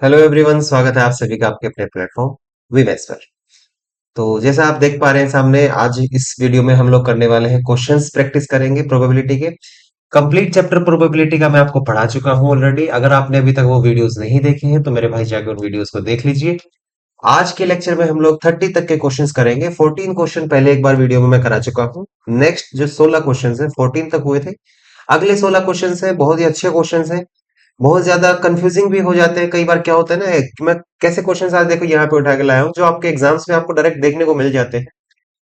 Hello everyone, स्वागत है आप सभी का आपके अपने प्लेटफॉर्म वीमेक्स पर। तो जैसा आप देख पा रहे हैं सामने, आज इस वीडियो में हम लोग करने वाले हैं क्वेश्चंस प्रैक्टिस करेंगे प्रोबेबिलिटी के। कंप्लीट चैप्टर प्रोबेबिलिटी का मैं आपको पढ़ा चुका हूं ऑलरेडी। अगर आपने अभी तक वो वीडियोस नहीं देखे हैं तो मेरे भाई जाकर उन वीडियोस को देख लीजिए। आज के लेक्चर में हम लोग 30 तक के क्वेश्चंस करेंगे। 14 क्वेश्चन पहले एक बार वीडियो में मैं करा चुका हूँ। नेक्स्ट जो 16 क्वेश्चंस है 14 तक हुए थे। अगले 16 क्वेश्चंस है, बहुत ही अच्छे क्वेश्चंस हैं। बहुत ज्यादा कंफ्यूजिंग भी हो जाते हैं। कई बार क्या होता है ना कि मैं कैसे क्वेश्चन आज देखो यहाँ पे उठा के लाया हूँ जो आपके एग्जाम्स में आपको डायरेक्ट देखने को मिल जाते हैं,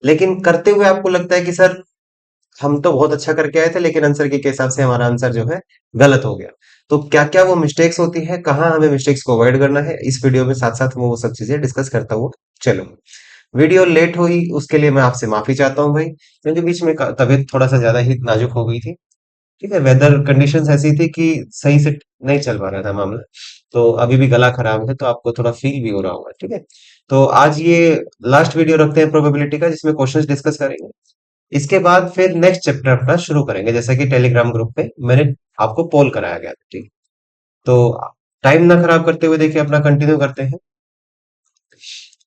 लेकिन करते हुए आपको लगता है कि सर हम तो बहुत अच्छा करके आए थे लेकिन आंसर के हिसाब से हमारा आंसर जो है गलत हो गया। तो क्या क्या वो मिस्टेक्स होती है, कहाँ हमें मिस्टेक्स को अवॉइड करना है, इस वीडियो में साथ साथ मैं वो सब चीजें डिस्कस करता हुआ चलो। वीडियो लेट हुई उसके लिए मैं आपसे माफी चाहता हूँ भाई, क्योंकि बीच में तबीयत थोड़ा सा ज्यादा ही नाजुक हो गई थी। ठीक है, वेदर कंडीशंस ऐसी थी कि सही से नहीं चल पा रहा था मामला। तो अभी भी गला खराब है तो आपको थोड़ा फील भी हो रहा होगा। ठीक है, तो आज ये लास्ट वीडियो रखते हैं प्रोबेबिलिटी का जिसमें क्वेश्चंस डिस्कस करेंगे। इसके बाद फिर नेक्स्ट चैप्टर अपना शुरू करेंगे, जैसा कि टेलीग्राम ग्रुप पे मैंने आपको पोल कराया गया था। ठीक, तो टाइम ना खराब करते हुए देखिए अपना कंटिन्यू करते हैं।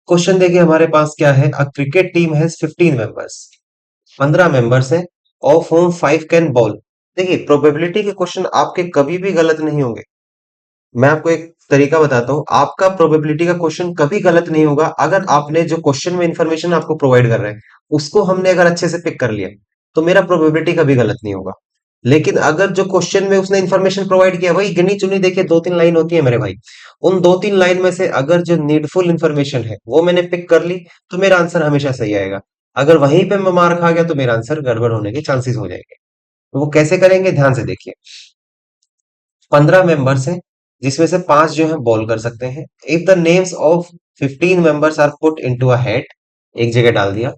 क्वेश्चन देखिए हमारे पास क्या है। A cricket team has 15 members, 15 members हैं, ऑफ होम 5 कैन बॉल। देखिए प्रोबेबिलिटी के क्वेश्चन आपके कभी भी गलत नहीं होंगे। मैं आपको एक तरीका बताता हूँ, आपका प्रोबेबिलिटी का क्वेश्चन कभी गलत नहीं होगा अगर आपने जो क्वेश्चन में इंफॉर्मेशन आपको प्रोवाइड कर रहे हैं उसको हमने अगर अच्छे से पिक कर लिया तो मेरा प्रोबेबिलिटी कभी गलत नहीं होगा। लेकिन अगर जो क्वेश्चन में उसने इंफॉर्मेशन प्रोवाइड किया वही गिनी चुनी, देखिए 2-3 लाइन होती है मेरे भाई, उन 2-3 लाइन में से अगर जो नीडफुल इंफॉर्मेशन है वो मैंने पिक कर ली तो मेरा आंसर हमेशा सही आएगा। अगर वहीं पे मैं मार खा गया तो मेरा आंसर गड़बड़ होने के चांसेस हो जाएंगे। तो वो कैसे करेंगे ध्यान से देखिए। 15 मेंबर्स हैं जिसमें से 5 जो है बॉल कर सकते हैं। If the names of 15 members are put into a hat, एक जगह डाल दिया।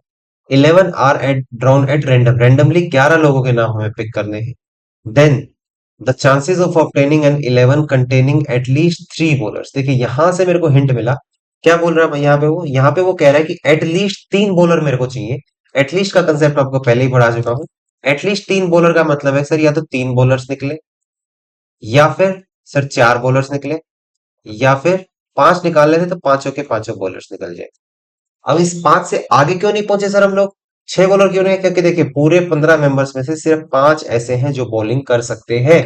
11 are at drawn at random, randomly 11 लोगों के नाम हमें पिक करने हैं। Then the chances of obtaining an 11 containing at least 3 bowlers. देखिए यहां से मेरे को हिंट मिला। क्या बोल रहा है यहाँ पे वो कह रहा है कि एटलीस्ट 3 बॉलर मेरे को चाहिए। एटलीस्ट का कंसेप्ट आपको पहले ही पढ़ा चुका हूं। एटलीस्ट 3 बॉलर का मतलब है सर या तो 3 बॉलर्स निकले, या फिर सर 4 बॉलर्स निकले, या फिर 5 निकाल लेते तो पांचों के पांचों बॉलर्स निकल जाए। अब इस 5 से आगे क्यों नहीं पहुंचे सर हम लोग, 6 बॉलर क्यों नहीं? क्योंकि देखिए पूरे 15 मेंबर्स में से सिर्फ 5 ऐसे हैं जो बॉलिंग कर सकते हैं।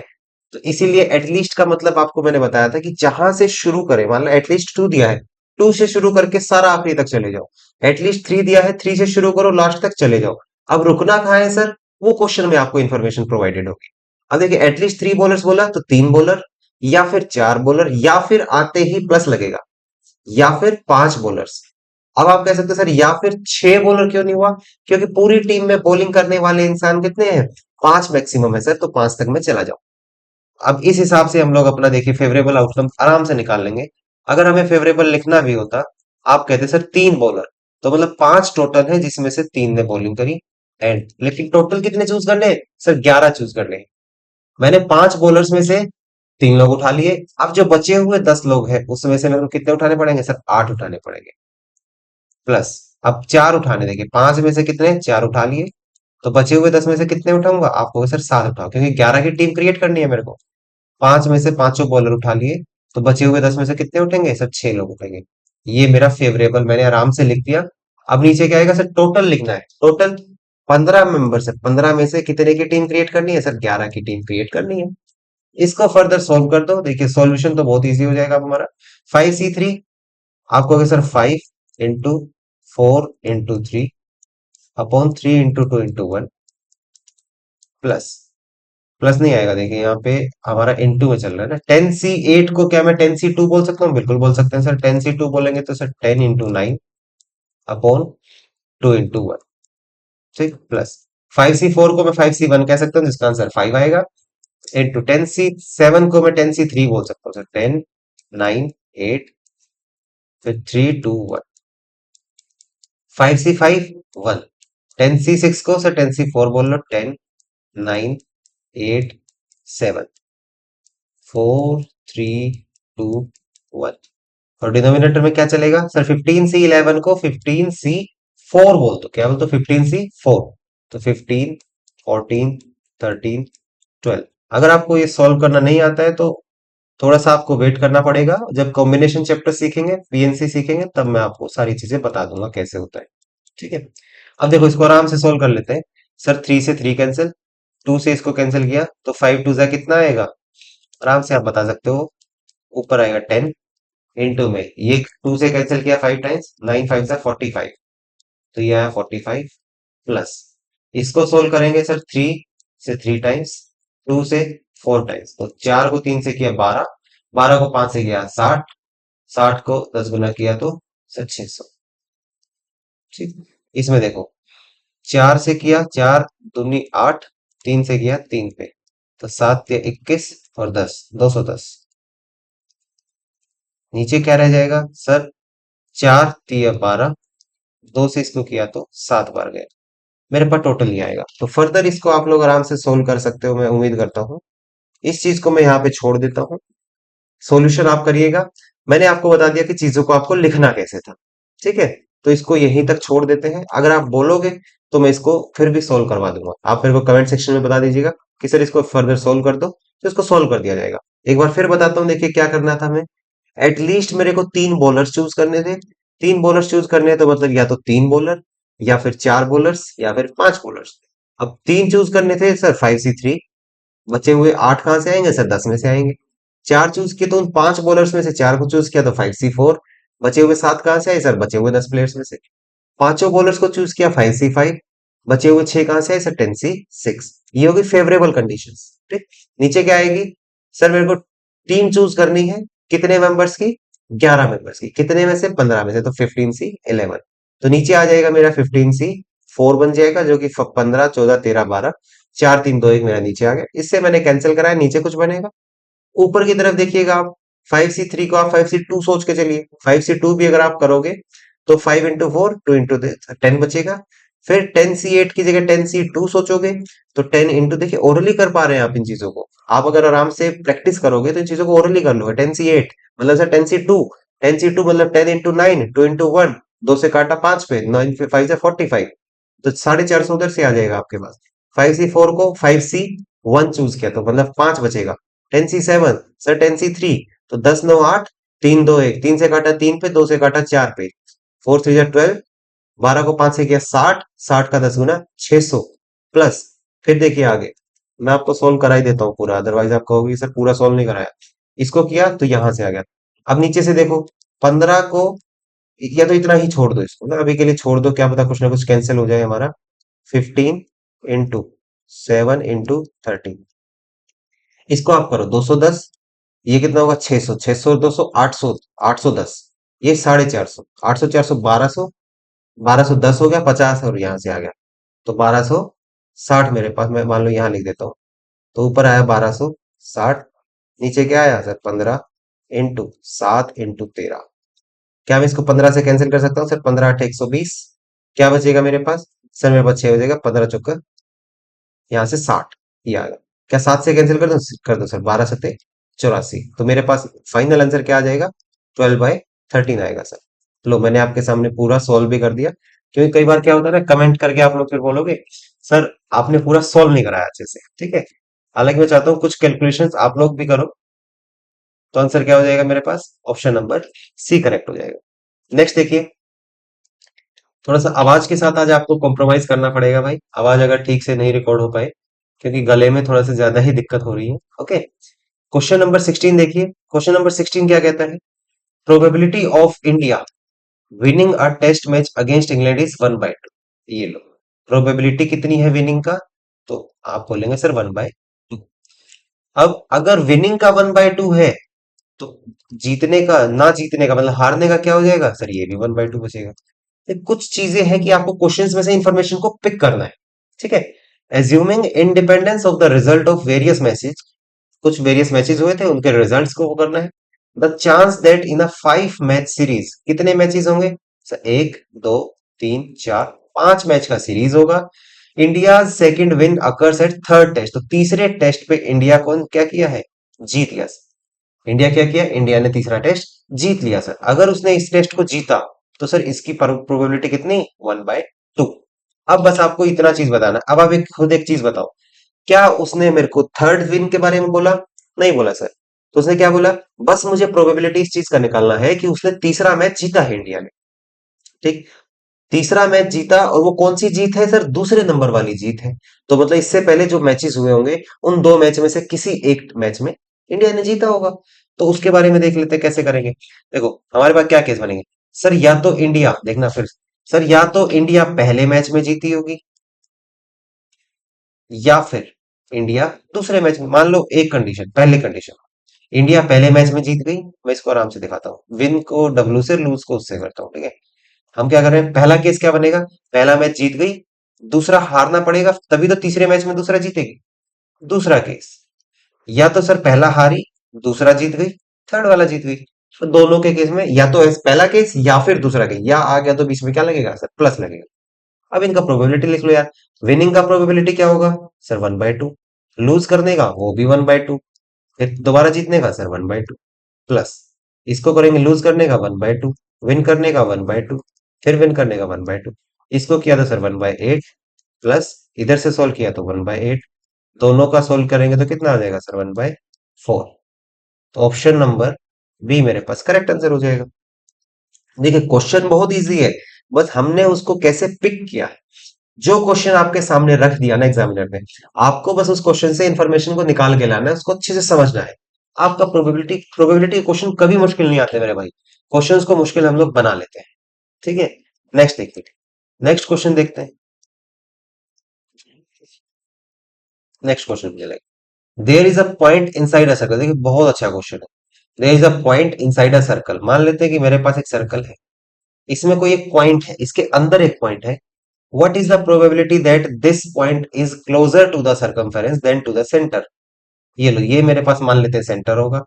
तो इसीलिए एटलीस्ट का मतलब आपको मैंने बताया था कि जहां से शुरू करें, मान लो एटलीस्ट 2 दिया है, 2 से शुरू करके सारा आखिरी तक चले जाओ। एटलीस्ट 3 दिया है, 3 से शुरू करो लास्ट तक चले जाओ। अब रुकना कहाँ है सर, वो क्वेश्चन में आपको इन्फॉर्मेशन प्रोवाइडेड होगी। अब देखिए एटलीस्ट 3 बॉलर्स बोला तो 3 बॉलर, या फिर 4 बॉलर, या फिर आते ही प्लस लगेगा, या फिर 5 बॉलर्स। अब आप कह सकते हैं सर या फिर 6 बॉलर क्यों नहीं हुआ, क्योंकि पूरी टीम में बॉलिंग करने वाले इंसान कितने हैं, 5 मैक्सिमम है सर, तो 5 तक में चला जाओ। अब इस हिसाब से हम लोग अपना देखिए फेवरेबल आउटकम आराम से निकाल लेंगे। अगर हमें फेवरेबल लिखना भी होता, आप कहते सर 3 बॉलर, तो मतलब 5 टोटल है जिसमें से 3 ने बॉलिंग करी। एंड लेकिन टोटल कितने चूज करने हैं सर, 11 चूज करने हैं। मैंने 5 बॉलर्स में से 3 लोग उठा लिए। अब जो बचे हुए 10 लोग हैं उसमें से मेरे को कितने उठाने पड़ेंगे सर, 8 उठाने पड़ेंगे। प्लस अब 4 उठाने, देखिए 5 में से कितने 4 उठा लिए, तो बचे हुए 10 में से कितने उठाऊंगा, आपको सर 7 उठाओ, क्योंकि 11 की टीम क्रिएट करनी है मेरे को। 5 में से पांचों बॉलर उठा लिए, तो बचे हुए 10 में से कितने उठेंगे सर, 6 लोग उठेंगे। ये मेरा फेवरेबल मैंने आराम से लिख दिया। अब नीचे क्या आएगा सर, टोटल लिखना है। टोटल 15 मेंबर से 15 में से कितने की टीम क्रिएट करनी है सर, 11 की टीम क्रिएट करनी है। इसको फर्दर सॉल्व कर दो, देखिए सॉल्यूशन तो बहुत इजी हो जाएगा अब हमारा। 5C3, आपको अगर sir 5 into 4 into 3 upon 3 into 2 into 1, plus plus नहीं आएगा, देखिए यहाँ पे हमारा इनटू में चल रहा है ना। 10C8 को क्या मैं 10C2 बोल सकता हूँ, बिल्कुल बोल सकते हैं सर। 10C2 बोलेंगे तो सर 10 इंटू 9 अपॉन 2 इंटू 1, ठीक, प्लस 5C4 को मैं 5C1 कह सकता हूँ जिसका आंसर 5 आएगा। इंटू 10C7 को मैं 10C3 बोल सकता हूँ सर, 10 9 8, फिर 3 2 1, 5C5 1। 10C6 को सर 10C4 बोल लो, 10 9 8 7 4 3 2 1। और डिनोमिनेटर में क्या चलेगा सर, 15C11 को 15C4 बोल दो, क्या बोल दो 15C4, तो 15 14 13 12। अगर आपको ये सॉल्व करना नहीं आता है तो थोड़ा सा आपको वेट करना पड़ेगा, जब कॉम्बिनेशन चैप्टर सीखेंगे, पीएनसी सीखेंगे, तब मैं आपको सारी चीजें बता दूंगा कैसे होता है। ठीक है। अब देखो इसको आराम से सोल्व कर लेते हैं। सर 3 से 3 कैंसिल, 2 से इसको कैंसिल किया तो 5 टू जा कितना आएगा, आराम से आप बता सकते हो, ऊपर आएगा 10, इनटू में ये 2 से कैंसिल किया 5 टाइम्स, 9 5 जा 45, तो ये आया 45 प्लस, इसको सोल्व करेंगे सर 3 से 3 टाइम्स, 2 से 4 टाइम्स, तो 4 को 3 से किया 12, 12 को 5 से किया 60, 60 को 10 गुना किया तो सर 600। ठीक। इसमें देखो 4 से किया 4 दूनी 8, 3 से किया 3 पे, तो 7 या 21 और 10 210। नीचे क्या रह जाएगा सर, 4 तिया 12, 2 से इसको किया तो 7 बार गया, मेरे पास टोटल नहीं आएगा। तो फर्दर इसको आप लोग आराम से सोल्व कर सकते हो, मैं उम्मीद करता हूँ। इस चीज को मैं यहाँ पे छोड़ देता हूँ, सॉल्यूशन आप करिएगा। मैंने आपको बता दिया कि चीजों को आपको लिखना कैसे था। ठीक है। तो इसको यहीं तक छोड़ देते हैं, अगर आप बोलोगे तो मैं इसको फिर भी सोल्व करवा दूंगा। आप मेरे को कमेंट सेक्शन में बता दीजिएगा कि सर इसको फर्दर सोल्व कर दो, तो इसको सोल्व कर दिया जाएगा। एक बार फिर बताता हूँ, देखिए क्या करना था हमें। एटलीस्ट मेरे को 3 बॉलर्स चूज करने थे। 3 बॉलर्स चूज करने हैं तो मतलब या तो 3 बॉलर, या फिर 4 बॉलर्स, या फिर 5 बॉलर्स। अब 3 चूज करने थे सर, 5C3, बचे हुए 8 कहां से आएंगे सर, 10 में से आएंगे। 4 चूज किए तो उन 5 बॉलर्स में से 4 को चूज किया तो 5C4, बचे हुए 7 कहां से आए सर, बचे हुए 10 प्लेयर्स में से। पांचों बॉलर्स को चूज किया 5C5, बचे हुए 6 कहां से आए सर, 10C6। ये होगी फेवरेबल कंडीशंस। ठीक। नीचे क्या आएगी सर, मेरे को टीम चूज करनी है, कितने मेंबर्स की, 11 मेंबर्स की, कितने में से, 15 में से, तो 15C11। तो नीचे आ जाएगा मेरा 15C4 बन जाएगा, जो कि 15 14 13 12, 4 3 2 1 मेरा नीचे आ गया। इससे मैंने कैंसिल कराया, नीचे कुछ बनेगा। ऊपर की तरफ देखिएगा आप, 5C3 को आप 5C2 सोच के चलिए, 5C2 भी अगर आप करोगे तो 5 into 4 2 into 10 बचेगा। फिर 10C8 की जगह 10C2 सोचोगे तो 10 इंटू, देखिए ओरली कर पा रहे हैं आप इन चीजों को। आप अगर आराम से प्रैक्टिस करोगे तो इन चीजों को ओरली कर लो। 10C8 मतलब सर 10C2, 10C2 मतलब 10 into 9, 2 into 1, 2 से काटा 5 पे, 9 5 से 45, तो 450 उधर से आ जाएगा आपके पास। 5C4 को 5C1 चूज किया तो मतलब 5 बचेगा। 10C7 सर 10C3, तो 10 9 8, 3 2 1, 3 से काटा 3 पे, 2 से काटा 4 पे, 4 3 12, 12 को 5 से किया 60, 60 का 10 गुना 600 प्लस। फिर देखिए आगे, मैं आपको सोल्व करा ही देता हूँ पूरा, अदरवाइज आप कहोगे सर पूरा सोल्व नहीं कराया। इसको किया तो यहां से आ गया। अब नीचे से देखो, 15 को, या तो इतना ही छोड़ दो इसको ना, अभी के लिए छोड़ दो, क्या पता कुछ ना कुछ कैंसिल हो जाए हमारा। 15 into 7 into 13, इसको आप करो 210, ये कितना होगा 600, 600 और 200 800, 810, ये 450, 800 400 1200, 1210 हो गया 50, और यहां से आ गया तो 1260 मेरे पास, मैं मान लो यहां लिख देता हूँ। तो ऊपर आया 1260, नीचे क्या आया सर 15 into 7 into 13। क्या मैं इसको 15 से कैंसिल कर सकता हूँ सर, 15 8 120, क्या बचेगा मेरे पास सर, मेरे पास 6 बचेगा, 15 चौका यहाँ से 60, ये आ गया। क्या 7 से कैंसिल कर दो सर, 12 सत्ते 84, तो मेरे पास फाइनल आंसर क्या आ जाएगा, 12/13 आएगा सर। लो मैंने आपके सामने पूरा सॉल्व भी कर दिया, क्योंकि कई बार क्या होता है ना, कमेंट करके आप लोग फिर बोलोगे सर आपने पूरा सॉल्व नहीं कराया अच्छे से। ठीक है। हालांकि मैं चाहता हूँ कुछ कैलकुलेशंस आप लोग भी करो, तो आंसर क्या हो जाएगा मेरे पास, ऑप्शन नंबर सी करेक्ट हो जाएगा। नेक्स्ट देखिए, थोड़ा सा आवाज के साथ आज आपको कॉम्प्रोमाइज करना पड़ेगा भाई, आवाज अगर ठीक से नहीं रिकॉर्ड हो पाए, क्योंकि गले में थोड़ा सा ज्यादा ही दिक्कत हो रही है। ओके। क्वेश्चन नंबर 16 देखिए, क्वेश्चन नंबर 16 क्या कहता है, probability of India winning a test match against England is 1/2। ये लो, प्रोबेबिलिटी कितनी है विनिंग का, तो आप बोलेंगे सर 1/2। अब अगर विनिंग का 1/2 है, तो जीतने का, ना जीतने का मतलब हारने का क्या हो जाएगा सर, ये भी 1/2 बचेगा। तो कुछ चीजें हैं कि आपको क्वेश्चंस में से इंफॉर्मेशन को पिक करना है। ठीक है। Assuming independence of the result of various matches, कुछ वेरियस मैचेस हुए थे उनके रिजल्ट्स को वो करना है। The chance that in a 5 match series, कितने मैचेस होंगे सर, 1 2 3 4 5 मैच का सीरीज होगा। India second win occurs at third test, तो तीसरे टेस्ट पे इंडिया को क्या किया है, जीत लिया सर। इंडिया क्या किया, इंडिया ने तीसरा टेस्ट जीत लिया सर। अगर उसने इस टेस्ट को जीता तो सर इसकी प्रोबेबिलिटी कितनी, 1/2। अब बस आपको इतना चीज बताना। अब आप खुद एक चीज बताओ, क्या उसने मेरे को थर्ड विन के बारे में बोला, नहीं बोला सर। तो उसने क्या बोला, बस मुझे प्रोबेबिलिटी इस चीज का निकालना है कि उसने तीसरा मैच जीता है इंडिया ने। ठीक, तीसरा मैच जीता, और वो कौन सी जीत है सर, दूसरे नंबर वाली जीत है। तो मतलब इससे पहले जो मैचेस हुए होंगे, उन दो मैच में से किसी एक मैच में इंडिया ने जीता होगा। तो उसके बारे में देख लेते हैं कैसे करेंगे। देखो हमारे पास क्या केस बनेंगे सर, या तो इंडिया, देखना फिर, सर या तो इंडिया पहले मैच में जीती होगी, या फिर इंडिया दूसरे मैच में। मान लो एक कंडीशन, पहले कंडीशन, इंडिया पहले मैच में जीत गई। मैं इसको आराम से दिखाता हूँ, विन को डब्ल्यू से, लूज को उससे करता हूँ, ठीक है। हम क्या कर रहे हैं, पहला केस क्या बनेगा, पहला मैच जीत गई, दूसरा हारना पड़ेगा, तभी तो तीसरे मैच में दूसरा जीतेगी। दूसरा केस, या तो सर पहला हारी, दूसरा जीत गई, थर्ड वाला जीत गई। तो दोनों के केस में या तो पहला केस या फिर दूसरा केस, या आ गया तो बीच में क्या लगेगा सर, प्लस लगेगा। अब इनका प्रोबेबिलिटी लिख लो यार। विनिंग का प्रोबेबिलिटी क्या होगा सर, 1/2। लूज करने का वो भी 1/2। फिर दोबारा जीतने का सर 1/2, प्लस इसको करेंगे लूज करने का 1/2, विन करने का 1/2, फिर विन करने का 1/2। इसको किया था सर 1/8, प्लस इधर से सोल्व किया तो 1/8। दोनों का सोल्व करेंगे तो कितना आ जाएगा सर, 1/4। तो ऑप्शन नंबर बी मेरे पास करेक्ट आंसर हो जाएगा। देखिए क्वेश्चन बहुत इजी है, बस हमने उसको कैसे पिक किया है। जो क्वेश्चन आपके सामने रख दिया ना एग्जामिनर ने, आपको बस उस क्वेश्चन से इंफॉर्मेशन को निकाल के लाना है, उसको अच्छे से समझना है। आपका प्रोबेबिलिटी क्वेश्चन कभी मुश्किल नहीं आते मेरे भाई, क्वेश्चंस को मुश्किल हम लोग बना लेते हैं। ठीक है, नेक्स्ट देखते हैं, नेक्स्ट क्वेश्चन देखते हैं। नेक्स्ट क्वेश्चन मुझे लगे, there is a point inside a circle. देखिए बहुत अच्छा क्वेश्चन है। There is a point inside a circle, मान लेते हैं कि मेरे पास एक सर्कल है, इसमें कोई एक पॉइंट है, इसके अंदर एक पॉइंट है। What is the probability that this point is closer to the circumference than to the centre. ये लो, ये मेरे पास मान लेते हैं सेंटर होगा।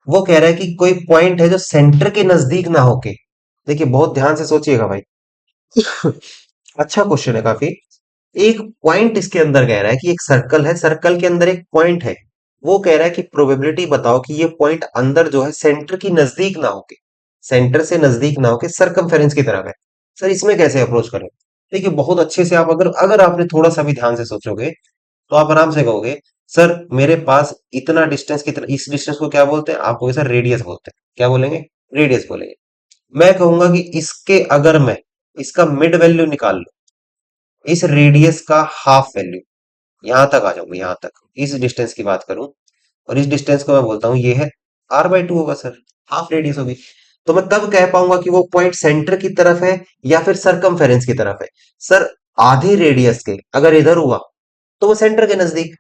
वो कह रहा है कि कोई पॉइंट है जो सेंटर के नजदीक ना होके, देखिए बहुत ध्यान से सोचिएगा भाई। अच्छा क्वेश्चन है काफी। एक पॉइंट इसके अंदर कह रहा है कि एक सर्कल है, सर्कल के अंदर एक पॉइंट है। वो कह रहा है कि प्रोबेबिलिटी बताओ कि ये पॉइंट अंदर जो है सेंटर की नजदीक ना होके, सेंटर से नजदीक ना होके सरकमफेरेंस की तरफ है। सर इसमें कैसे अप्रोच करें। देखिए बहुत अच्छे से आप अगर अगर आपने थोड़ा सा भी ध्यान से सोचोगे, तो आप आराम से कहोगे सर मेरे पास इतना डिस्टेंस, कितना, इस डिस्टेंस को क्या बोलते हैं, आप कहोगे सर रेडियस बोलते हैं। क्या बोलेंगे, रेडियस बोलेंगे। मैं कहूंगा कि इसके अगर मैं इसका मिड वैल्यू निकाल लूं, इस रेडियस का हाफ वैल्यू, यहां तक आ जाऊंगा, यहां तक इस डिस्टेंस की बात करूं, और इस डिस्टेंस को मैं बोलता हूं ये है r/2 होगा सर, हाफ रेडियस होगी। तो मैं तब कह पाऊंगा कि वो पॉइंट सेंटर की तरफ है या फिर सरकमफेरेंस की तरफ है। सर आधी रेडियस के अगर इधर हुआ तो वो सेंटर के नजदीक,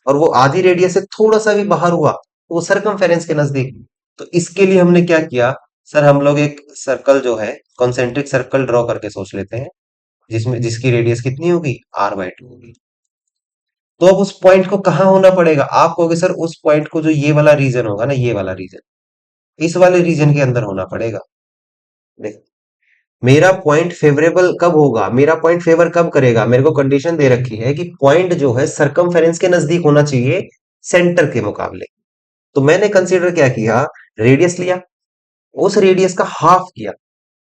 और वो आधी रेडियस से थोड़ा सा भी बाहर हुआ तो वो सरकमफेरेंस के नजदीक। तो इसके लिए हमने क्या किया सर, हम लोग एक सर्कल जो है, कॉन्सेंट्रिक सर्कल ड्रॉ करके सोच लेते हैं, जिसमें जिसकी रेडियस कितनी होगी, r/2 होगी। तो अब उस पॉइंट को कहाँ होना पड़ेगा, आप कहोगे सर उस पॉइंट को जो ये वाला रीजन होगा ना, ये वाला रीजन, इस वाले रीजन के अंदर होना पड़ेगा। देख, मेरा पॉइंट फेवरेबल कब होगा, मेरा पॉइंट फेवर कब करेगा, मेरे को कंडीशन दे रखी है कि पॉइंट जो है सरकमफेरेंस के नजदीक होना चाहिए सेंटर के मुकाबले। तो मैंने कंसीडर क्या किया, रेडियस लिया, उस रेडियस का हाफ किया।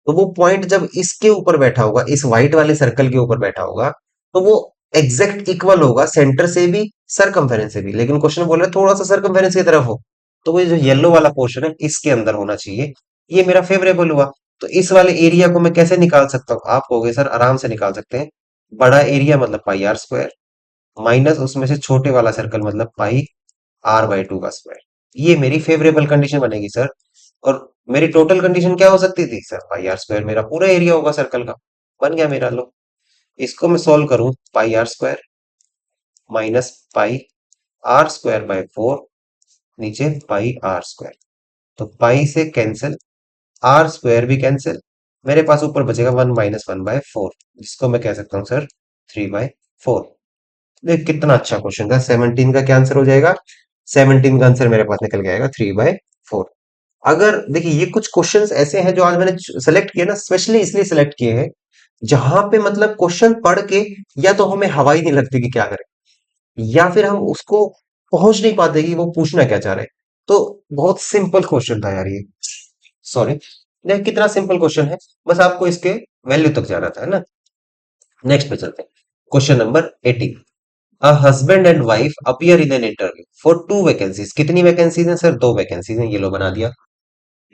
तो वो पॉइंट जब इसके ऊपर बैठा होगा, इस व्हाइट वाले सर्कल के ऊपर बैठा होगा, तो वो एग्जैक्ट इक्वल होगा सेंटर से भी, सरकमफेरेंस से भी। लेकिन क्वेश्चन बोल रहे हैं थोड़ा सा सरकमफेरेंस की तरफ हो, तो वो जो येलो वाला पोर्शन है इसके अंदर होना चाहिए। ये मेरा फेवरेबल हुआ। तो इस वाले एरिया को मैं कैसे निकाल सकता हूँ, आप कहोगे सर आराम से निकाल सकते हैं। बड़ा एरिया मतलब πr², माइनस उसमें से छोटे वाला सर्कल मतलब πr/2 का स्क्वायर। ये मेरी फेवरेबल कंडीशन बनेगी सर। और मेरी टोटल कंडीशन क्या हो सकती थी सर, πr² मेरा पूरा एरिया होगा सर्कल का। बन गया मेरा, लो इसको मैं सॉल्व करूं, πr² माइनस πr²/4, नीचे πr²। तो पाई से कैंसिल, r² भी कैंसिल, मेरे पास ऊपर बचेगा 1 - 1/4, जिसको मैं कह सकता हूँ सर 3/4। देख कितना अच्छा क्वेश्चन था। 17 का क्या आंसर हो जाएगा, 17 का आंसर मेरे पास निकल के आएगा 3/4। अगर देखिए ये कुछ क्वेश्चंस ऐसे हैं जो आज मैंने सेलेक्ट किए ना, स्पेशली इसलिए सेलेक्ट किए हैं, जहां पे मतलब क्वेश्चन पढ़ के या तो हमें हवा ही नहीं लगती कि क्या करें, या फिर हम उसको पहुंच नहीं पाते कि वो पूछना क्या चाह रहे हैं। तो बहुत सिंपल क्वेश्चन था यार ये, सॉरी। देख कितना सिंपल क्वेश्चन है, बस आपको इसके वैल्यू तक जाना था, है ना। नेक्स्ट पे चलते हैं, question number 18। A husband and wife appear in an interview for two vacancies. कितनी वैकेंसीज हैं सर? दो वैकेंसीज हैं, ये लो बना दिया।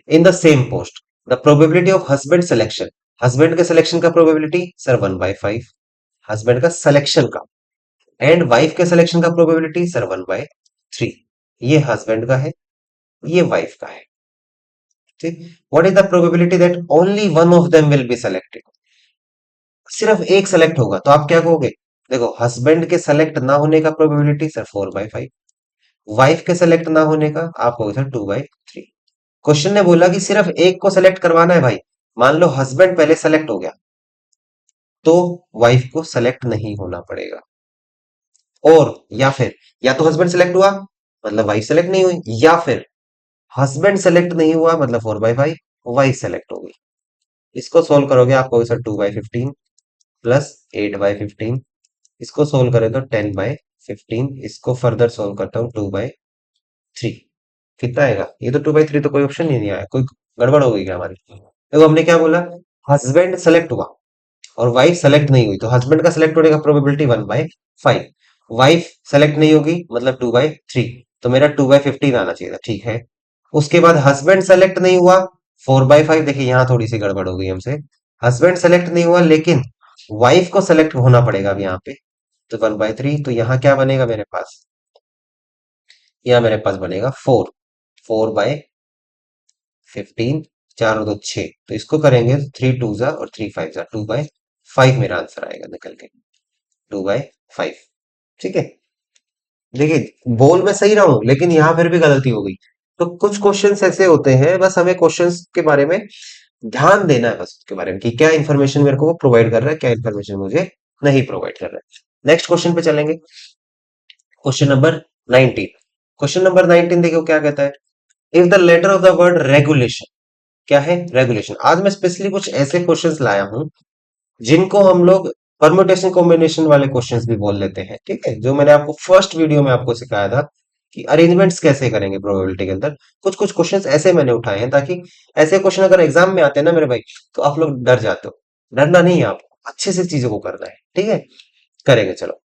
In the same post the probability of husband selection. Husband के सिलेक्शन का प्रोबेबिलिटी सर 1/5, हस्बैंड का सिलेक्शन का। एंड वाइफ के सिलेक्शन का प्रोबेबिलिटी सर 1/3। ये हस्बैंड का है, ये वाइफ का है। ठीक। What is the probability that only one of them will be selected. सिर्फ एक सेलेक्ट होगा तो आप क्या कहोगे? देखो, हस्बैंड के सेलेक्ट ना होने का प्रोबेबिलिटी सर 4/5, वाइफ के सेलेक्ट ना होने का आप कहोगे सर 2/3। क्वेश्चन ने बोला कि सिर्फ एक को सेलेक्ट करवाना है भाई। मान लो हस्बैंड पहले सेलेक्ट हो गया तो वाइफ को सेलेक्ट नहीं होना पड़ेगा। और या फिर, या तो हस्बैंड सेलेक्ट हुआ मतलब वाइफ सेलेक्ट नहीं हुई, या फिर हस्बैंड सेलेक्ट नहीं हुआ मतलब 4/5, वाइफ सेलेक्ट हो गई। इसको सोल्व करोगे आप कहोगे सर 2/15 प्लस 8/15। इसको सोल्व करें तो 10/15। इसको फर्दर सोल्व करता हूँ 2/3। कितना आएगा? ये तो 2/3 तो कोई ऑप्शन ही नहीं आया, कोई गड़बड़ हो गई क्या हमारी? देखो हमने क्या बोला, हस्बैंड सेलेक्ट हुआ और वाइफ सेलेक्ट नहीं हुई तो हस्बैंड का सेलेक्ट होने का प्रोबेबिलिटी 1/5। वाइफ सेलेक्ट नहीं होगी मतलब 2/3, तो मेरा 2/15 आना चाहिए था। ठीक है। उसके बाद हस्बैंड सेलेक्ट नहीं हुआ 4/5। देखिए यहाँ थोड़ी सी गड़बड़ हो गई हमसे। हस्बैंड सेलेक्ट नहीं हुआ लेकिन वाइफ को सेलेक्ट होना पड़ेगा अब यहाँ पे, तो 1/3। तो यहाँ क्या बनेगा मेरे पास? यहाँ मेरे पास बनेगा 4/15। चार और दो 6, तो इसको करेंगे 3 2 जा और 3 5 जा, 2/5 मेरा आंसर आएगा निकल के, 2/5। ठीक है। देखिए बोल मैं सही रहा हूं लेकिन यहाँ फिर भी गलती हो गई। तो कुछ क्वेश्चंस ऐसे होते हैं, बस हमें क्वेश्चंस के बारे में ध्यान देना है, बस उसके बारे में कि क्या इन्फॉर्मेशन मेरे को वो प्रोवाइड कर रहा है, क्या इन्फॉर्मेशन मुझे नहीं प्रोवाइड कर रहा है। नेक्स्ट क्वेश्चन पे चलेंगे। Question number 19। क्वेश्चन नंबर 19 देखो क्या कहता है। If the letter of the word regulation, क्या है? रेगुलेशन। आज मैं स्पेशली कुछ ऐसे क्वेश्चंस लाया हूं जिनको हम लोग परम्यूटेशन कॉम्बिनेशन वाले क्वेश्चंस भी बोल लेते हैं। ठीक है, जो मैंने आपको फर्स्ट वीडियो में आपको सिखाया था कि अरेंजमेंट्स कैसे करेंगे प्रोबेबिलिटी के अंदर। कुछ कुछ क्वेश्चंस ऐसे मैंने उठाए हैं ताकि ऐसे क्वेश्चन अगर एग्जाम में आते हैं ना मेरे भाई, तो आप लोग डर जाते हो। डरना नहीं है, आपको अच्छे से चीजों को करना है। ठीक है, करेंगे चलो।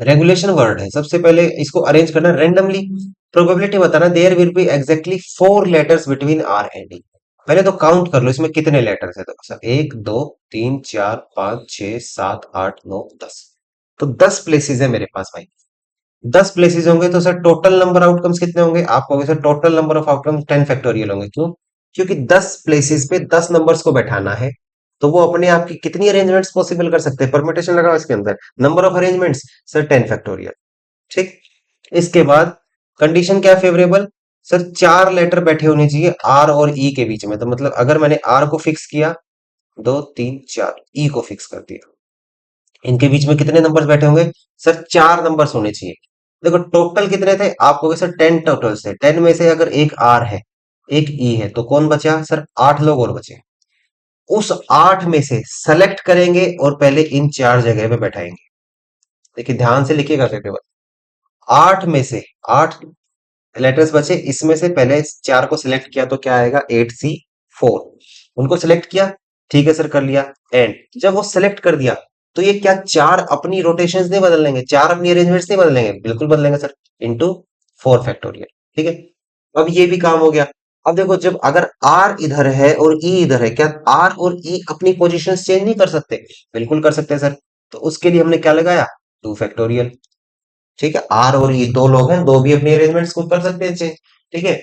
रेगुलेशन वर्ड है, सबसे पहले इसको अरेंज करना रेंडमली। प्रोबेबिलिटी बताना there will be exactly 4 letters between R and E. पहले तो काउंट कर लो इसमें कितने लेटर्स है। तो सर 1 2 3 4 5 6 7 8 9 10, तो 10 प्लेसेस है मेरे पास भाई। 10 प्लेसेस होंगे तो सर टोटल नंबर आउटकम्स कितने होंगे? आप कहोगे sir total number of outcomes 10 factorial होंगे। क्यों? क्योंकि 10 प्लेसेस पे 10 नंबर्स को बैठाना है, तो वो अपने आप की कितनी अरेंजमेंट्स पॉसिबल कर सकते हैं? परम्यूटेशन लगाओ इसके अंदर, number of arrangements sir 10 factorial. ठीक। इसके बाद कंडीशन क्या फेवरेबल? सर 4 लेटर बैठे होने चाहिए आर और ई के बीच में। तो मतलब अगर मैंने आर को फिक्स किया 2 3 4, ई को फिक्स कर दिया, इनके बीच में कितने नंबर्स बैठे होंगे? सर 4 नंबर्स होने चाहिए। देखो टोटल कितने थे? आप कहोगे सर 10 टोटल्स थे। 10 में से अगर एक आर है एक ई है तो कौन बचा? सर 8 लोग और बचे। उस 8 में से सेलेक्ट करेंगे और पहले इन 4 जगह पे बैठाएंगे। देखिए ध्यान से लिखिएगा पेपर। 8 में से 8 लेटर्स बचे, इसमें से पहले 4 को सिलेक्ट किया तो क्या आएगा? 8C4। उनको सिलेक्ट किया, ठीक है सर कर लिया। एंड जब वो सिलेक्ट कर दिया तो ये क्या 4 अपनी रोटेशंस नहीं बदल लेंगे? 4 अपनी अरेंजमेंट्स नहीं बदलेंगे? बिल्कुल बदलेंगे सर, इनटू 4 फैक्टोरियल। ठीक है, अब ये भी काम हो गया। अब देखो जब अगर आर इधर है और ई इधर है, क्या आर और ई अपनी पोजीशन चेंज नहीं कर सकते? बिल्कुल कर सकते हैं सर। तो उसके लिए हमने क्या लगाया? 2 फैक्टोरियल। ठीक है, आर और ई दो लोग हैं, दो भी अपनी अरेंजमेंट्स खुद कर सकते हैं चेंज। ठीक है।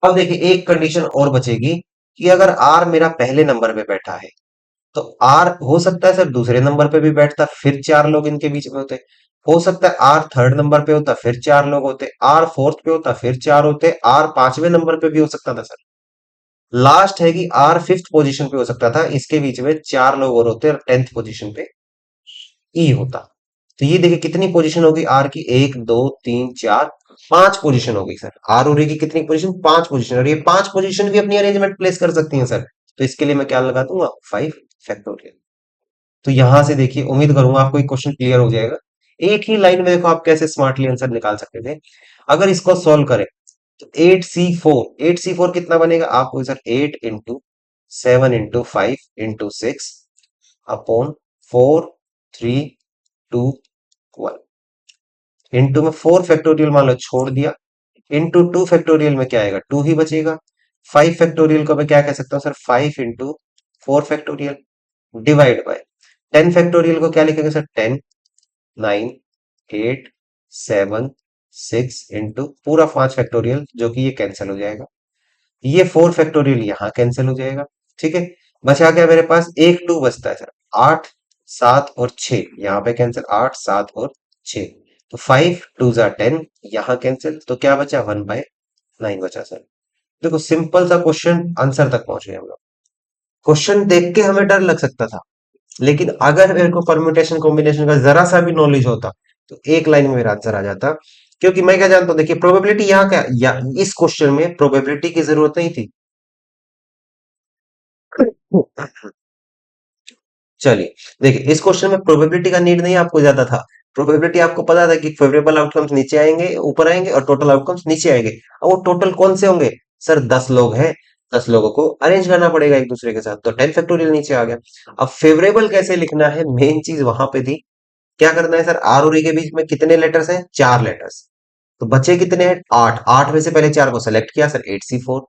अब देखिए एक कंडीशन और बचेगी कि अगर आर मेरा पहले नंबर पे बैठा है तो आर हो सकता है सर दूसरे नंबर पे भी बैठता, फिर 4 लोग इनके बीच में होते। हो सकता है आर थर्ड नंबर पे होता, फिर 4 लोग होते। आर फोर्थ पे होता, फिर 4 होते। आर 5वें नंबर पे भी हो सकता था सर। लास्ट है कि आर फिफ्थ पोजीशन पे हो सकता था, इसके बीच में 4 लोग और होते और 10th पोजीशन पे ई होता। तो ये देखिए कितनी पोजीशन होगी आर की? 1 2 3 4, 5 पोजीशन हो गई सर। आर और ए की कितनी पोजीशन? 5 पोजीशन। और ये 5 पोजीशन भी अपनी अरेंजमेंट प्लेस कर सकती हैं सर। तो इसके लिए मैं क्या लगा दूंगा? 5 फैक्टोरियल। तो यहां से देखिए उम्मीद करूंगा आपको एक क्वेश्चन क्लियर हो जाएगा। एक ही लाइन में देखो आप कैसे स्मार्टली आंसर निकाल सकते थे। अगर इसको सॉल्व करें तो 8C4 कितना बनेगा? आपको sir 8 × 7 × 5 × 6 upon 4 3 two one. Into में 4 फैक्टोरियल मान लो छोड़ दिया, इंटू 2 फैक्टोरियल में क्या आएगा, 2 ही बचेगा। 5 फैक्टोरियल को मैं क्या कह सकता हूँ sir, 5 into 4 factorial divide by 10 factorial को क्या लिखेंगे सर, 10, 9, 8, 7, 6 इंटू पूरा 5 फैक्टोरियल, जो कि ये कैंसिल हो जाएगा। ये 4 फैक्टोरियल यहाँ कैंसिल हो जाएगा। ठीक है, बचा क्या मेरे पास, एक 2 बचता है सर, 8, 7 और 6 यहाँ पे कैंसिल, 8, 7 और 6। तो 5 2 ज़ा 10 यहाँ कैंसिल, तो क्या बचा, 1/9 बचा सर। देखो सिंपल सा क्वेश्चन, आंसर तक पहुंचे हम लोग। क्वेश्चन देख के हमें डर लग सकता था, लेकिन अगर मेरे को परम्यूटेशन कॉम्बिनेशन का जरा सा भी नॉलेज होता तो एक लाइन में मेरा आंसर आ जाता। क्योंकि मैं क्या जानता हूं, देखिए प्रोबेबिलिटी यहाँ क्या या इस क्वेश्चन में प्रोबेबिलिटी की जरूरत नहीं थी। चलिए देखिए, इस क्वेश्चन में प्रोबेबिलिटी का नीड नहीं आपको ज्यादा था। प्रोबेबिलिटी आपको पता था कि फेवरेबल आउटकम्स नीचे आएंगे, ऊपर आएंगे, और टोटल आउटकम्स नीचे आएंगे। अब वो टोटल कौन से होंगे सर, 10 लोग हैं, 10 लोगों को अरेंज करना पड़ेगा एक दूसरे के साथ, तो 10 फैक्टोरियल नीचे आ गया। अब फेवरेबल कैसे लिखना है, मेन चीज वहां पे थी। क्या करना है सर, आर और ए के बीच में कितने लेटर्स हैं, 4 लेटर्स। तो बचे कितने हैं, 8। 8 में से पहले 4 को सेलेक्ट किया सर, 8C4।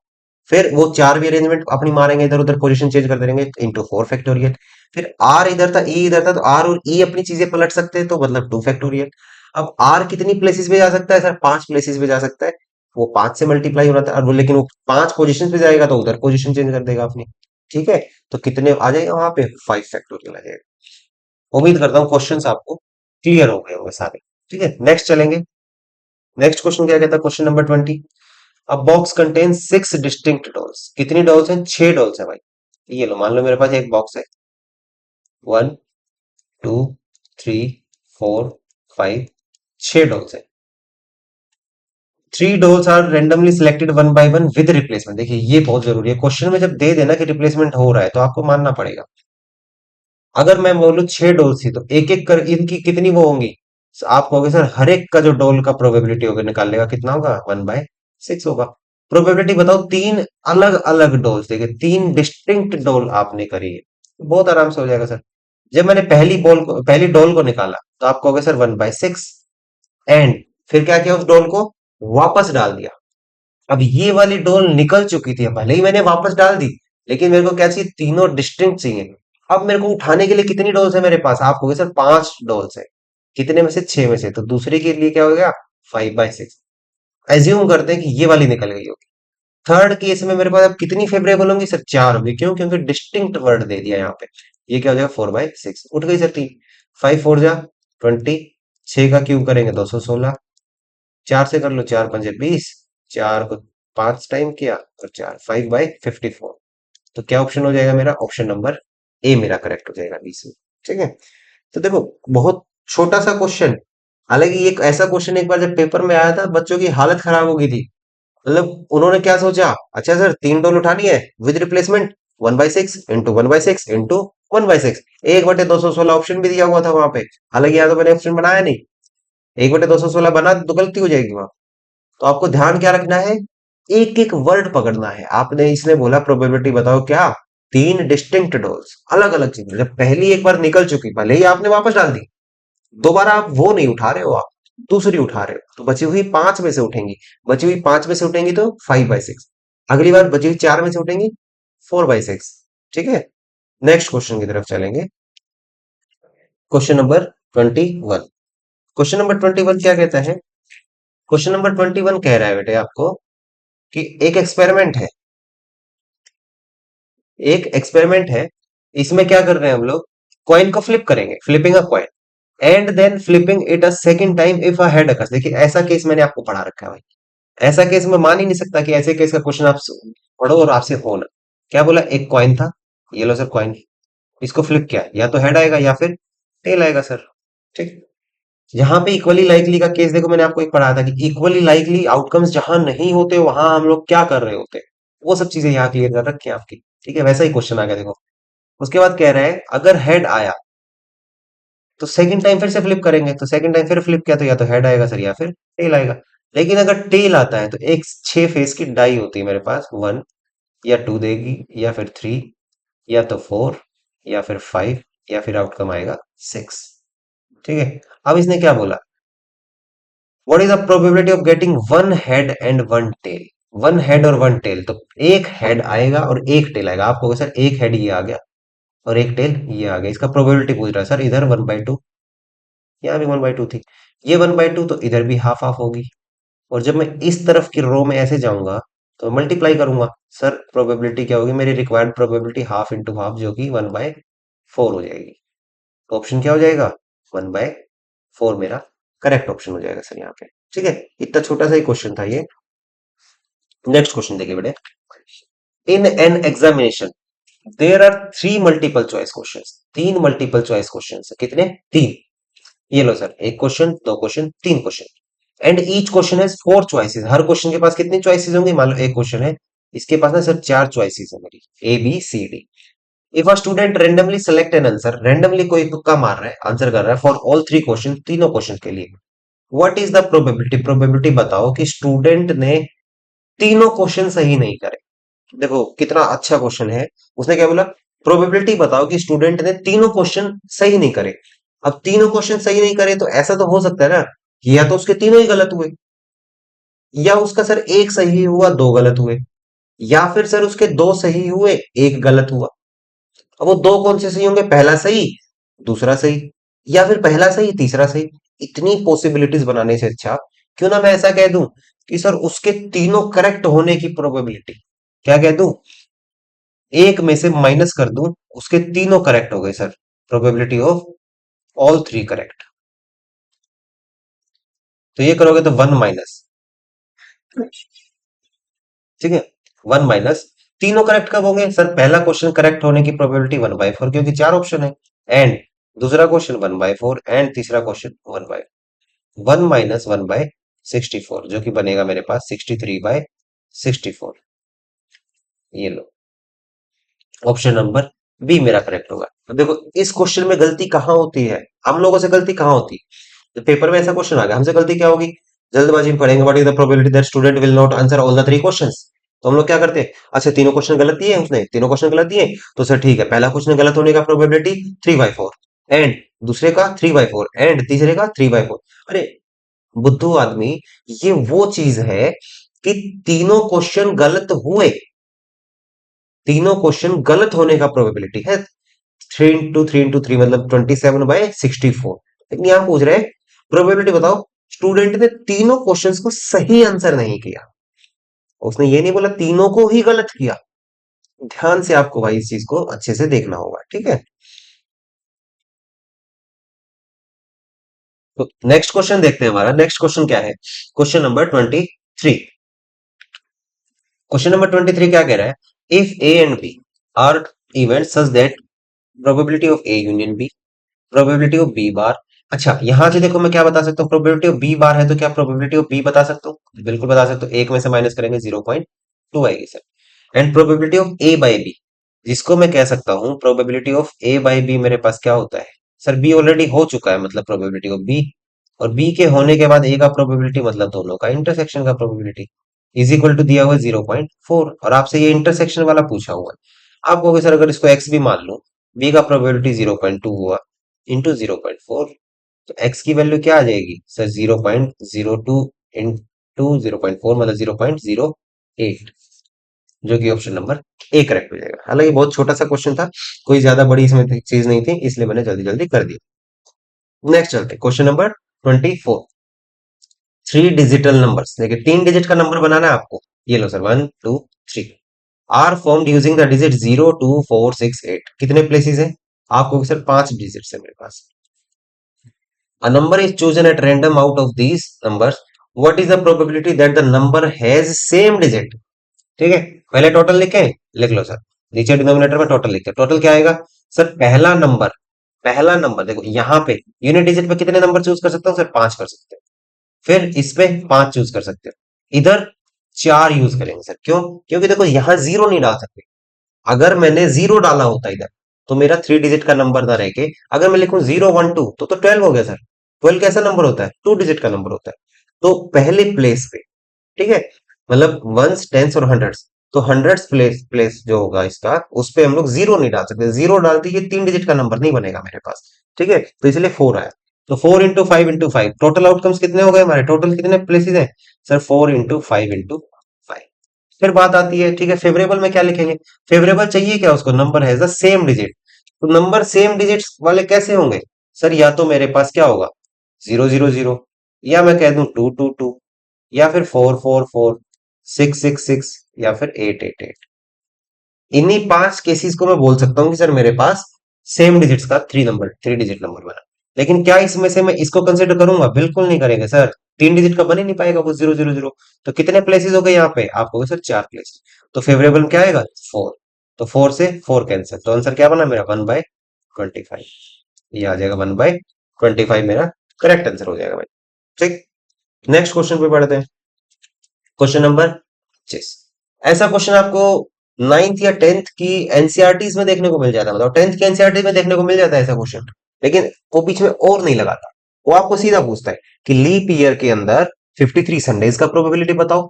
फिर वो 4 भी अरेंजमेंट अपनी मारेंगे, इधर उधर पोजीशन चेंज करते रहेंगे, इंटू 4 फैक्टोरियल। फिर आर इधर था, ई इधर था, तो आर और ई अपनी चीजें पलट सकते हैं, तो मतलब 2 फैक्टोरियल। अब आर कितनी प्लेसेस पे जा सकता है सर, 5 प्लेसेस पे जा सकता है। वो 5 से मल्टीप्लाई हो रहा था, और वो लेकिन वो 5 पोजिशन पे जाएगा तो उधर पोजिशन चेंज कर देगा अपनी। ठीक है, तो कितने आ जाएगा वहां पे, 5 फैक्टोरियल आ जाएगा। उम्मीद करता हूँ क्वेश्चंस आपको क्लियर हो गए होंगे सारे। ठीक है, नेक्स्ट चलेंगे। नेक्स्ट क्वेश्चन क्या कहता है, क्वेश्चन नंबर 20। अ बॉक्स कंटेन 6 डिस्टिंक्ट डॉल्स। कितनी डॉल्स हैं, 6 डॉल्स है भाई। ये लो, मान लो मेरे पास एक बॉक्स है, 1, 2, 3, 4, 5, 6 डॉल्स है। 3 dolls are randomly selected one by one with replacement. देखिए ये बहुत जरूरी है, क्वेश्चन में जब दे देना कि रिप्लेसमेंट हो रहा है तो आपको मानना पड़ेगा। अगर मैं बोलूं 6 डॉल्स थी, तो एक एक कर इनकी कितनी वो होंगी। So, आप कहोगे सर हर एक का जो डॉल का प्रोबेबिलिटी होगा निकालने का कितना होगा, 1/6 होगा। प्रोबेबिलिटी बताओ, 3 अलग अलग डॉल्स, देखिए 3 डिस्टिंक्ट डॉल आपने करी है, तो बहुत आराम से हो जाएगा सर। जब मैंने पहली डॉल को निकाला, तो आप कहोगे सर 1/6, एंड फिर क्या किया, उस डॉल को वापस डाल दिया। अब ये वाली डोल निकल चुकी थी, भले ही मैंने वापस डाल दी, लेकिन मेरे को क्या चाहिए, तीनों डिस्टिंक्ट चाहिए। अब मेरे को उठाने के लिए कितनी डोल्स है मेरे पास, आप कहोगे सर 5 डोल्स है। कितने में से, 6 में से, तो दूसरे के लिए क्या हो गया, 5/6। एज्यूम करते हैं कि ये वाली निकल गई होगी। थर्ड केस में मेरे पास अब कितनी फेवरेबल होंगी सर, 4 होंगी। क्यों, क्योंकि डिस्टिंक्ट वर्ड दे दिया यहाँ पे। ये क्या हो जाएगा, 4/6 उठ गई सर, 3। 5 4 जा 20, 6 का क्यूब करेंगे 216, 4 से कर लो, 4 5 20, 4 को 5 टाइम किया, और 4 5/54। तो क्या ऑप्शन हो जाएगा मेरा, ऑप्शन नंबर ए मेरा करेक्ट हो जाएगा, 20 में। ठीक है, तो देखो बहुत छोटा सा क्वेश्चन। हालांकि ये एक ऐसा क्वेश्चन एक बार जब पेपर में आया था, बच्चों की हालत खराब हो गई थी। मतलब उन्होंने क्या सोचा, अच्छा सर 3 डॉल उठानी है with replacement, 1/6 into 1/6 into 1/6, 1/216 option भी दिया हुआ था वहां पे। हालांकि यहाँ तो मैंने ऑप्शन बनाया नहीं, 1/216 बना तो गलती हो जाएगी वहां। तो आपको ध्यान क्या रखना है, एक एक वर्ड पकड़ना है। आपने इसने बोला प्रोबेबिलिटी बताओ क्या, 3 डिस्टिंक्ट डोल्स, अलग अलग चीजें, जब पहली एक बार निकल चुकी, भले ही आपने वापस डाल दी, दोबारा आप वो नहीं उठा रहे हो, आप दूसरी उठा रहे हो, तो बची हुई 5 में से उठेंगी। बची हुई 5 में से उठेंगी तो 5/6। अगली बार बची हुई 4 में से उठेंगी, 4/6। ठीक है, नेक्स्ट क्वेश्चन की तरफ चलेंगे। Question number 21। क्वेश्चन नंबर 21 क्या कहता है, क्वेश्चन नंबर 21 कह रहा है बेटे आपको कि एक एक्सपेरिमेंट है, एक एक्सपेरिमेंट है। इसमें क्या कर रहे हैं हम लोग, कॉइन को फ्लिप करेंगे, flipping a coin, and then flipping it a second time if a head occurs. देखिए ऐसा केस मैंने आपको पढ़ा रखा है भाई, ऐसा केस मैं मान ही नहीं सकता कि ऐसे केस का क्वेश्चन आप पढ़ो और आपसे हो ना। क्या बोला, एक कॉइन था, ये लो सर कॉइन, इसको फ्लिप किया, या तो हेड आएगा या फिर टेल आएगा सर। ठीक, यहाँ पे इक्वली लाइकली का केस देखो, मैंने आपको एक पढ़ाया था कि इक्वली लाइकली आउटकम्स जहां नहीं होते वहां हम लोग क्या कर रहे होते, वो सब चीजें यहाँ क्लियर कर रखी हैं आपकी। ठीक है, वैसा ही क्वेश्चन आ गया देखो। उसके बाद कह रहा है अगर हेड आया तो सेकंड टाइम फिर से फ्लिप करेंगे, तो सेकंड टाइम फिर फ्लिप किया तो या तो हेड आएगा सर या फिर टेल आएगा। लेकिन अगर टेल आता है तो एक 6 फेस की डाई होती है मेरे पास, 1 या 2 देगी, या फिर 3, या तो 4, या फिर 5, या फिर आउटकम आएगा 6। ठीक है। अब इसने क्या बोला, what is the probability of getting one head and one tail. One head और वन टेल, तो एक हेड आएगा और एक टेल आएगा। आपको सर एक हेड ये आ गया और एक टेल ये आ गया, इसका प्रोबेबिलिटी पूछ रहा है सर। इधर 1/2, यहाँ भी 1/2 थी, ये 1/2, तो इधर भी हाफ हाफ होगी। और जब मैं इस तरफ की रो में ऐसे जाऊंगा तो मल्टीप्लाई करूंगा सर, प्रोबेबिलिटी क्या होगी मेरी, required probability half into half, जो कि 1/4 हो जाएगी। तो ऑप्शन क्या हो जाएगा, 1/4 मेरा करेक्ट ऑप्शन हो जाएगा सर यहाँ पे। ठीक है, इतना छोटा सा ही क्वेश्चन था ये। नेक्स्ट क्वेश्चन देखिए बेटे, in an examination there are three multiple choice questions. तीन मल्टीपल चॉइस क्वेश्चंस है, कितने, तीन। ये लो सर, एक क्वेश्चन, दो क्वेश्चन, तीन question, and each question has four choices. हर क्वेश्चन के पास कितनी चॉइसेस होंगी, मान लो एक क्वेश्चन है, इसके पास ना सर चार चॉइसेस है मेरी, A B C D. If a student randomly select an answer, randomly कोई तुक्का मार रहा है, आंसर कर रहा है फॉर ऑल थ्री क्वेश्चन, तीनों क्वेश्चन के लिए, what is the probability, probability बताओ कि स्टूडेंट ने तीनों क्वेश्चन सही नहीं करे। देखो कितना अच्छा क्वेश्चन है, उसने क्या बोला, प्रोबेबिलिटी बताओ कि स्टूडेंट ने तीनों क्वेश्चन सही नहीं करे। अब तीनों क्वेश्चन सही नहीं करे तो ऐसा तो हो सकता है ना कि या तो उसके तीनों ही गलत हुए, या उसका सर एक सही हुआ दो गलत हुए, या फिर सर उसके दो सही हुए एक गलत हुआ। अब वो दो कौन से सही होंगे, पहला सही दूसरा सही, या फिर पहला सही तीसरा सही। इतनी पॉसिबिलिटीज बनाने से अच्छा क्यों ना मैं ऐसा कह दूं कि सर उसके तीनों करेक्ट होने की प्रोबेबिलिटी, क्या कह दूं, एक में से माइनस कर दूं, उसके तीनों करेक्ट हो गए sir, probability of all three correct. तो ये करोगे तो 1 माइनस, ठीक है, 1 माइनस, तीनों करेक्ट कब होंगे सर, पहला क्वेश्चन करेक्ट होने की प्रोबेबिलिटी 1/4, क्योंकि चार ऑप्शन है, एंड दूसरा क्वेश्चन 1/4, एंड तीसरा क्वेश्चन 1/1 - 1/64, जो कि बनेगा मेरे पास 63/64। ये लो, ऑप्शन नंबर बी मेरा करेक्ट होगा। अब देखो इस क्वेश्चन में गलती कहाँ होती है, हम लोगों से गलती कहाँ होती है, जब पेपर में ऐसा क्वेश्चन आ गया हमसे गलती क्या होगी, जल्दबाजी में पढ़ेंगे what is the probability that student will not answer all the three questions. तो हम लोग क्या करते हैं, अच्छा तीनों क्वेश्चन गलत दिए हैं उसने, तीनों क्वेश्चन गलत दिए, तो सर ठीक है, पहला क्वेश्चन गलत होने का प्रोबेबिलिटी 3/4, एंड दूसरे का 3/4, एंड तीसरे का 3/4। अरे बुद्धू आदमी, ये वो चीज है कि तीनों क्वेश्चन गलत हुए, तीनों क्वेश्चन गलत होने का प्रोबेबिलिटी है 3 × 3 × 3 मतलब 27/64। लेकिन यहां पूछ रहे हैं प्रोबेबिलिटी बताओ स्टूडेंट ने तीनों क्वेश्चंस को सही आंसर नहीं किया, उसने ये नहीं बोला तीनों को ही गलत किया। ध्यान से आपको भाई इस चीज को अच्छे से देखना होगा, ठीक है। तो नेक्स्ट क्वेश्चन देखते हैं, हमारा नेक्स्ट क्वेश्चन क्या है, क्वेश्चन नंबर 23। क्वेश्चन नंबर 23 क्या कह रहा है, if A and B are event such that probability of A union B, probability of B bar. अच्छा यहां से देखो मैं क्या बता सकता हूँ, प्रोबेबिलिटी ऑफ बी बार है तो क्या प्रोबेबिलिटी ऑफ बी बता सकता हूँ, बिल्कुल बता सकता हूँ, एक में से माइनस करेंगे 0.2 आएगी sir. And probability of A by B, जिसको मैं कह सकता हूँ probability of A by B, मेरे पास क्या होता है सर, बी ऑलरेडी हो चुका है मतलब प्रोबेबिलिटी ऑफ बी, और बी के होने के बाद ए का प्रोबेबिलिटी मतलब दोनों का इंटरसेक्शन का प्रोबेबिलिटी, इज इक्वल टू दिया हुआ है 0.4, और आपसे ये इंटरसेक्शन वाला पूछा हुआ है। आप कहोगे सर अगर इसको एक्स भी मान लो, बी का प्रोबेबिलिटी 0.2 हुआ इंटू 0.4, तो एक्स की वैल्यू क्या आ जाएगी सर, 0.02 इंटू 0.4 मतलब 0.08, जो कि ऑप्शन नंबर ए करेक्ट हो जाएगा। हालांकि बहुत छोटा सा क्वेश्चन था, कोई ज्यादा बड़ी इसमें चीज नहीं थी, इसलिए मैंने जल्दी जल्दी कर दिया। नेक्स्ट चलते question number 24। Three digital numbers, देखिए तीन डिजिट का नंबर बनाना है आपको, ये लो sir 1 2 3, are formed using the digit 0 2 4 6 8। कितने प्लेसेस है, आपको सर पांच डिजिट है मेरे पास। A number is chosen at random out of these numbers. What is the probability that the number has same digit? ठीक है, पहले टोटल लिखे, लिख लो सर, नीचे डिनोमिनेटर में टोटल लिखते हैं। टोटल क्या आएगा सर, पहला नंबर देखो यहाँ पे यूनिट डिजिट पे कितने नंबर चूज कर सकता हूँ सर, पांच कर सकते हैं, फिर इस पे पांच चूज कर सकते हो, इधर चार यूज करेंगे सर, क्यों, क्योंकि देखो यहाँ जीरो नहीं डाल सकते, अगर मैंने जीरो डाला होता इधर तो मेरा थ्री डिजिट का नंबर ना रह के, अगर मैं लिखूं 0 1 2 तो 12 हो गया सर। 12 कैसा नंबर होता है, टू डिजिट का नंबर होता है। तो पहले प्लेस पे, ठीक है, मतलब वंस टेंस और हंड्रेड्स, तो हंड्रेड्स प्लेस प्लेस जो होगा इसका, उस पे हम लोग जीरो नहीं डाल सकते, जीरो डालते ये तीन डिजिट का नंबर नहीं बनेगा मेरे पास, ठीक है, तो इसलिए फोर आया। तो 4 into 5 टोटल आउटकम्स कितने हो गए हमारे, टोटल कितने प्लेसेस हैं सर, 4 into 5 फिर बात आती है, ठीक है, फेवरेबल में क्या लिखेंगे, फेवरेबल चाहिए क्या उसको, नंबर है द सेम डिजिट, तो नंबर सेम डिजिट्स वाले कैसे होंगे सर, या तो मेरे पास क्या होगा 0 0 0, या मैं कह दूं 2 2 2, या फिर 4 4 4, 6 6 6, या फिर 8 8 8। इन्हीं 5 केसेस को मैं बोल सकता हूँ कि सर मेरे पास सेम डिजिट्स का थ्री डिजिट नंबर बना। लेकिन क्या इसमें से मैं इसको कंसिडर करूंगा, बिल्कुल नहीं करेंगे सर, 3 डिजिट का बन ही नहीं पाएगा वो 0 0 0। तो कितने प्लेसेस हो गए यहाँ पे, आपको हो गए सर 4 प्लेस। तो फेवरेबल क्या आएगा 4, तो 4 से 4 कैंसिल, तो आंसर क्या बना मेरा 1/25, ये आ जाएगा 1/25 मेरा करेक्ट आंसर हो जाएगा भाई। ठीक, नेक्स्ट क्वेश्चन पे बढ़ते हैं। Question number 25। ऐसा क्वेश्चन आपको नाइन्थ या टेंथ की एनसीईआरटीज में देखने को मिल जाता है, मतलब टेंथ की एनसीईआरटी में देखने को मिल जाता है ऐसा क्वेश्चन। लेकिन वो बीच में और नहीं लगाता, वो आपको सीधा पूछता है कि लीप ईयर के अंदर 53 संडेज का प्रोबेबिलिटी बताओ,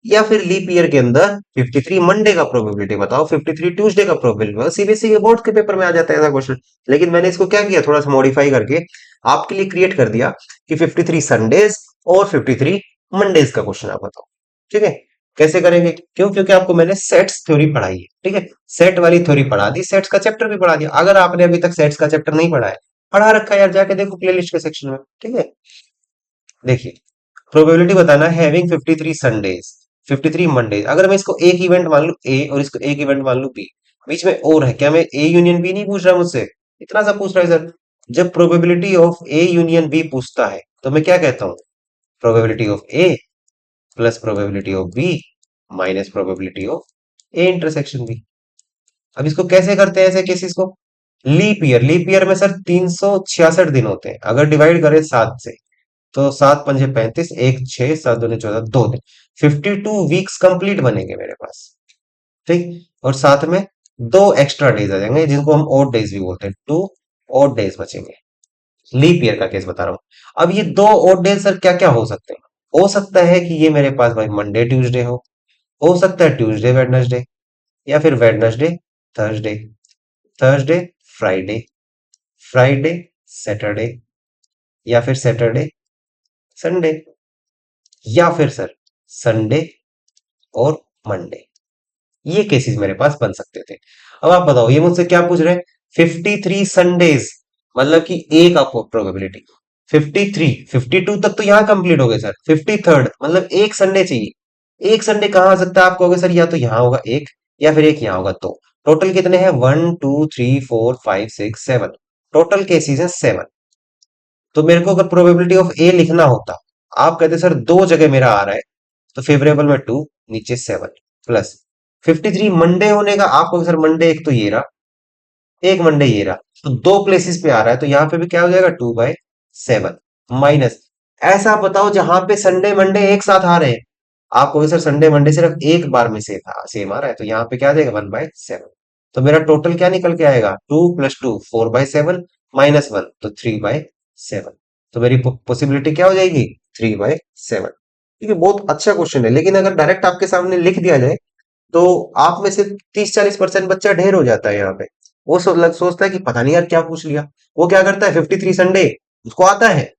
या फिर लीप ईयर के अंदर 53 मंडे का प्रोबेबिलिटी बताओ, 53 ट्यूसडे का प्रोबेबिलिटी बताओ। सीबीएसई के बोर्ड के पेपर में आ जाता है ऐसा क्वेश्चन। लेकिन मैंने इसको क्या किया, थोड़ा सा मॉडिफाई करके आपके लिए क्रिएट कर दिया कि 53 संडेज और 53 मंडेज का क्वेश्चन आप बताओ। ठीक है, कैसे करेंगे, क्यों, क्योंकि आपको मैंने सेट्स थ्योरी पढ़ाई है, ठीक है, सेट वाली थ्योरी पढ़ा दी, सेट्स का चैप्टर भी पढ़ा दिया। अगर आपने अभी तक सेट्स का चैप्टर नहीं पढ़ा है, पढ़ा रखा है यार, जाके देखो प्लेलिस्ट के सेक्शन में, ठीक है। देखिए, प्रोबेबिलिटी बताना है हैविंग 53 संडेज 53 मंडेज। अगर मैं इसको एक इवेंट मान लू ए और इसको एक इवेंट मान लू बी, बीच में और है, क्या मैं ए यूनियन बी नहीं पूछ रहा मुझसे, इतना सा पूछ रहा है सर। जब probability of A union B पूछता है तो मैं क्या कहता हूँ, probability of A plus probability of B minus probability of A intersection B. अब इसको कैसे करते हैं ऐसे केसेस को, लीप ईयर में सर 366 दिन होते हैं, अगर डिवाइड करें 7 से तो 7 5 35, एक 6, 7 2 14, 2 दिन, 52 वीक्स कंप्लीट बनेंगे मेरे पास। ठीक, और साथ में 2 एक्स्ट्रा डेज आ जाएंगे जिनको हम ऑड डेज भी बोलते हैं, 2 ऑड डेज बचेंगे। लीप ईयर का केस बता रहा हूं। अब ये 2 ऑड डेज सर क्या क्या हो सकते हैं, हो सकता है कि ये मेरे पास भाई मंडे ट्यूसडे हो सकता है ट्यूसडे वेडनेसडे, या फिर Wednesday Thursday, Thursday Friday, Friday Saturday, या फिर सैटरडे संडे, या फिर सर संडे और मंडे। ये केसेस मेरे पास बन सकते थे। अब आप बताओ ये मुझसे क्या पूछ रहे हैं, 53 संडेज, मतलब कि एक आपको प्रोबेबिलिटी, 53 52 तक तो यहाँ कंप्लीट हो गए सर, 53rd मतलब एक संडे चाहिए। एक संडे कहाँ आ सकता है, आप कहोगे सर या तो यहाँ होगा एक, या फिर एक यहाँ होगा, तो टोटल कितने हैं 1 2 3 4 5 6 7, टोटल केसेस है 7। तो मेरे को अगर प्रोबेबिलिटी ऑफ ए लिखना होता, आप कहते सर दो जगह मेरा आ रहा है, तो फेवरेबल में 2, नीचे 7 प्लस 53 मंडे होने का, आपको सर मंडे एक तो ये रहा, एक मंडे ये रहा, तो 2 प्लेसेस पे आ रहा है, तो यहां पे भी क्या हो जाएगा 2/7 माइनस, ऐसा बताओ जहां पे संडे मंडे एक साथ आ रहे हैं, आपको सर संडे मंडे सिर्फ एक बार में से था सेम आ रहा है, तो यहाँ पे क्या आ जाएगा 1/7। तो मेरा टोटल क्या निकल के आएगा 2 + 2 4/7 -1 तो 3/7। तो मेरी पॉसिबिलिटी क्या हो जाएगी 3/7। ठीक है, बहुत अच्छा क्वेश्चन है, लेकिन अगर डायरेक्ट आपके सामने लिख दिया जाए तो आप में से 30 40% बच्चा ढेर हो जाता है यहाँ पे। वो सोचता है कि पता नहीं यार क्या पूछ लिया। वो क्या करता है 53 संडे उसको आता है,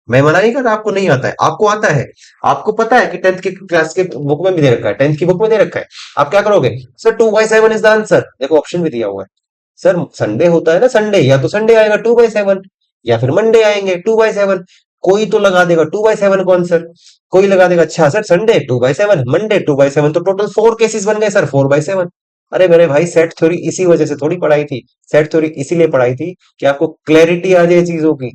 मैं मना नहीं कर रहा आपको नहीं आता है, आपको आता है। आपको पता है कि टेंथ की क्लास के बुक में भी दे रखा है, टेंथ की बुक में दे रखा है। आप क्या करोगे सर 2/7 इज द आंसर, देखो ऑप्शन भी दिया हुआ है। सर संडे होता है ना संडे, या तो संडे आएगा 2/7, या फिर मंडे आएंगे 2/7। कोई तो लगा देगा 2/7 को आंसर, कोई लगा देगा अच्छा सर संडे 2/7 मंडे 2/7, तो टोटल 4 केसेस बन गए सर 4/7। अरे मेरे भाई सेट थ्योरी इसी वजह से थोड़ी पढ़ाई थी, सेट थ्योरी इसीलिए पढ़ाई थी कि आपको क्लैरिटी आ जाए चीजों की।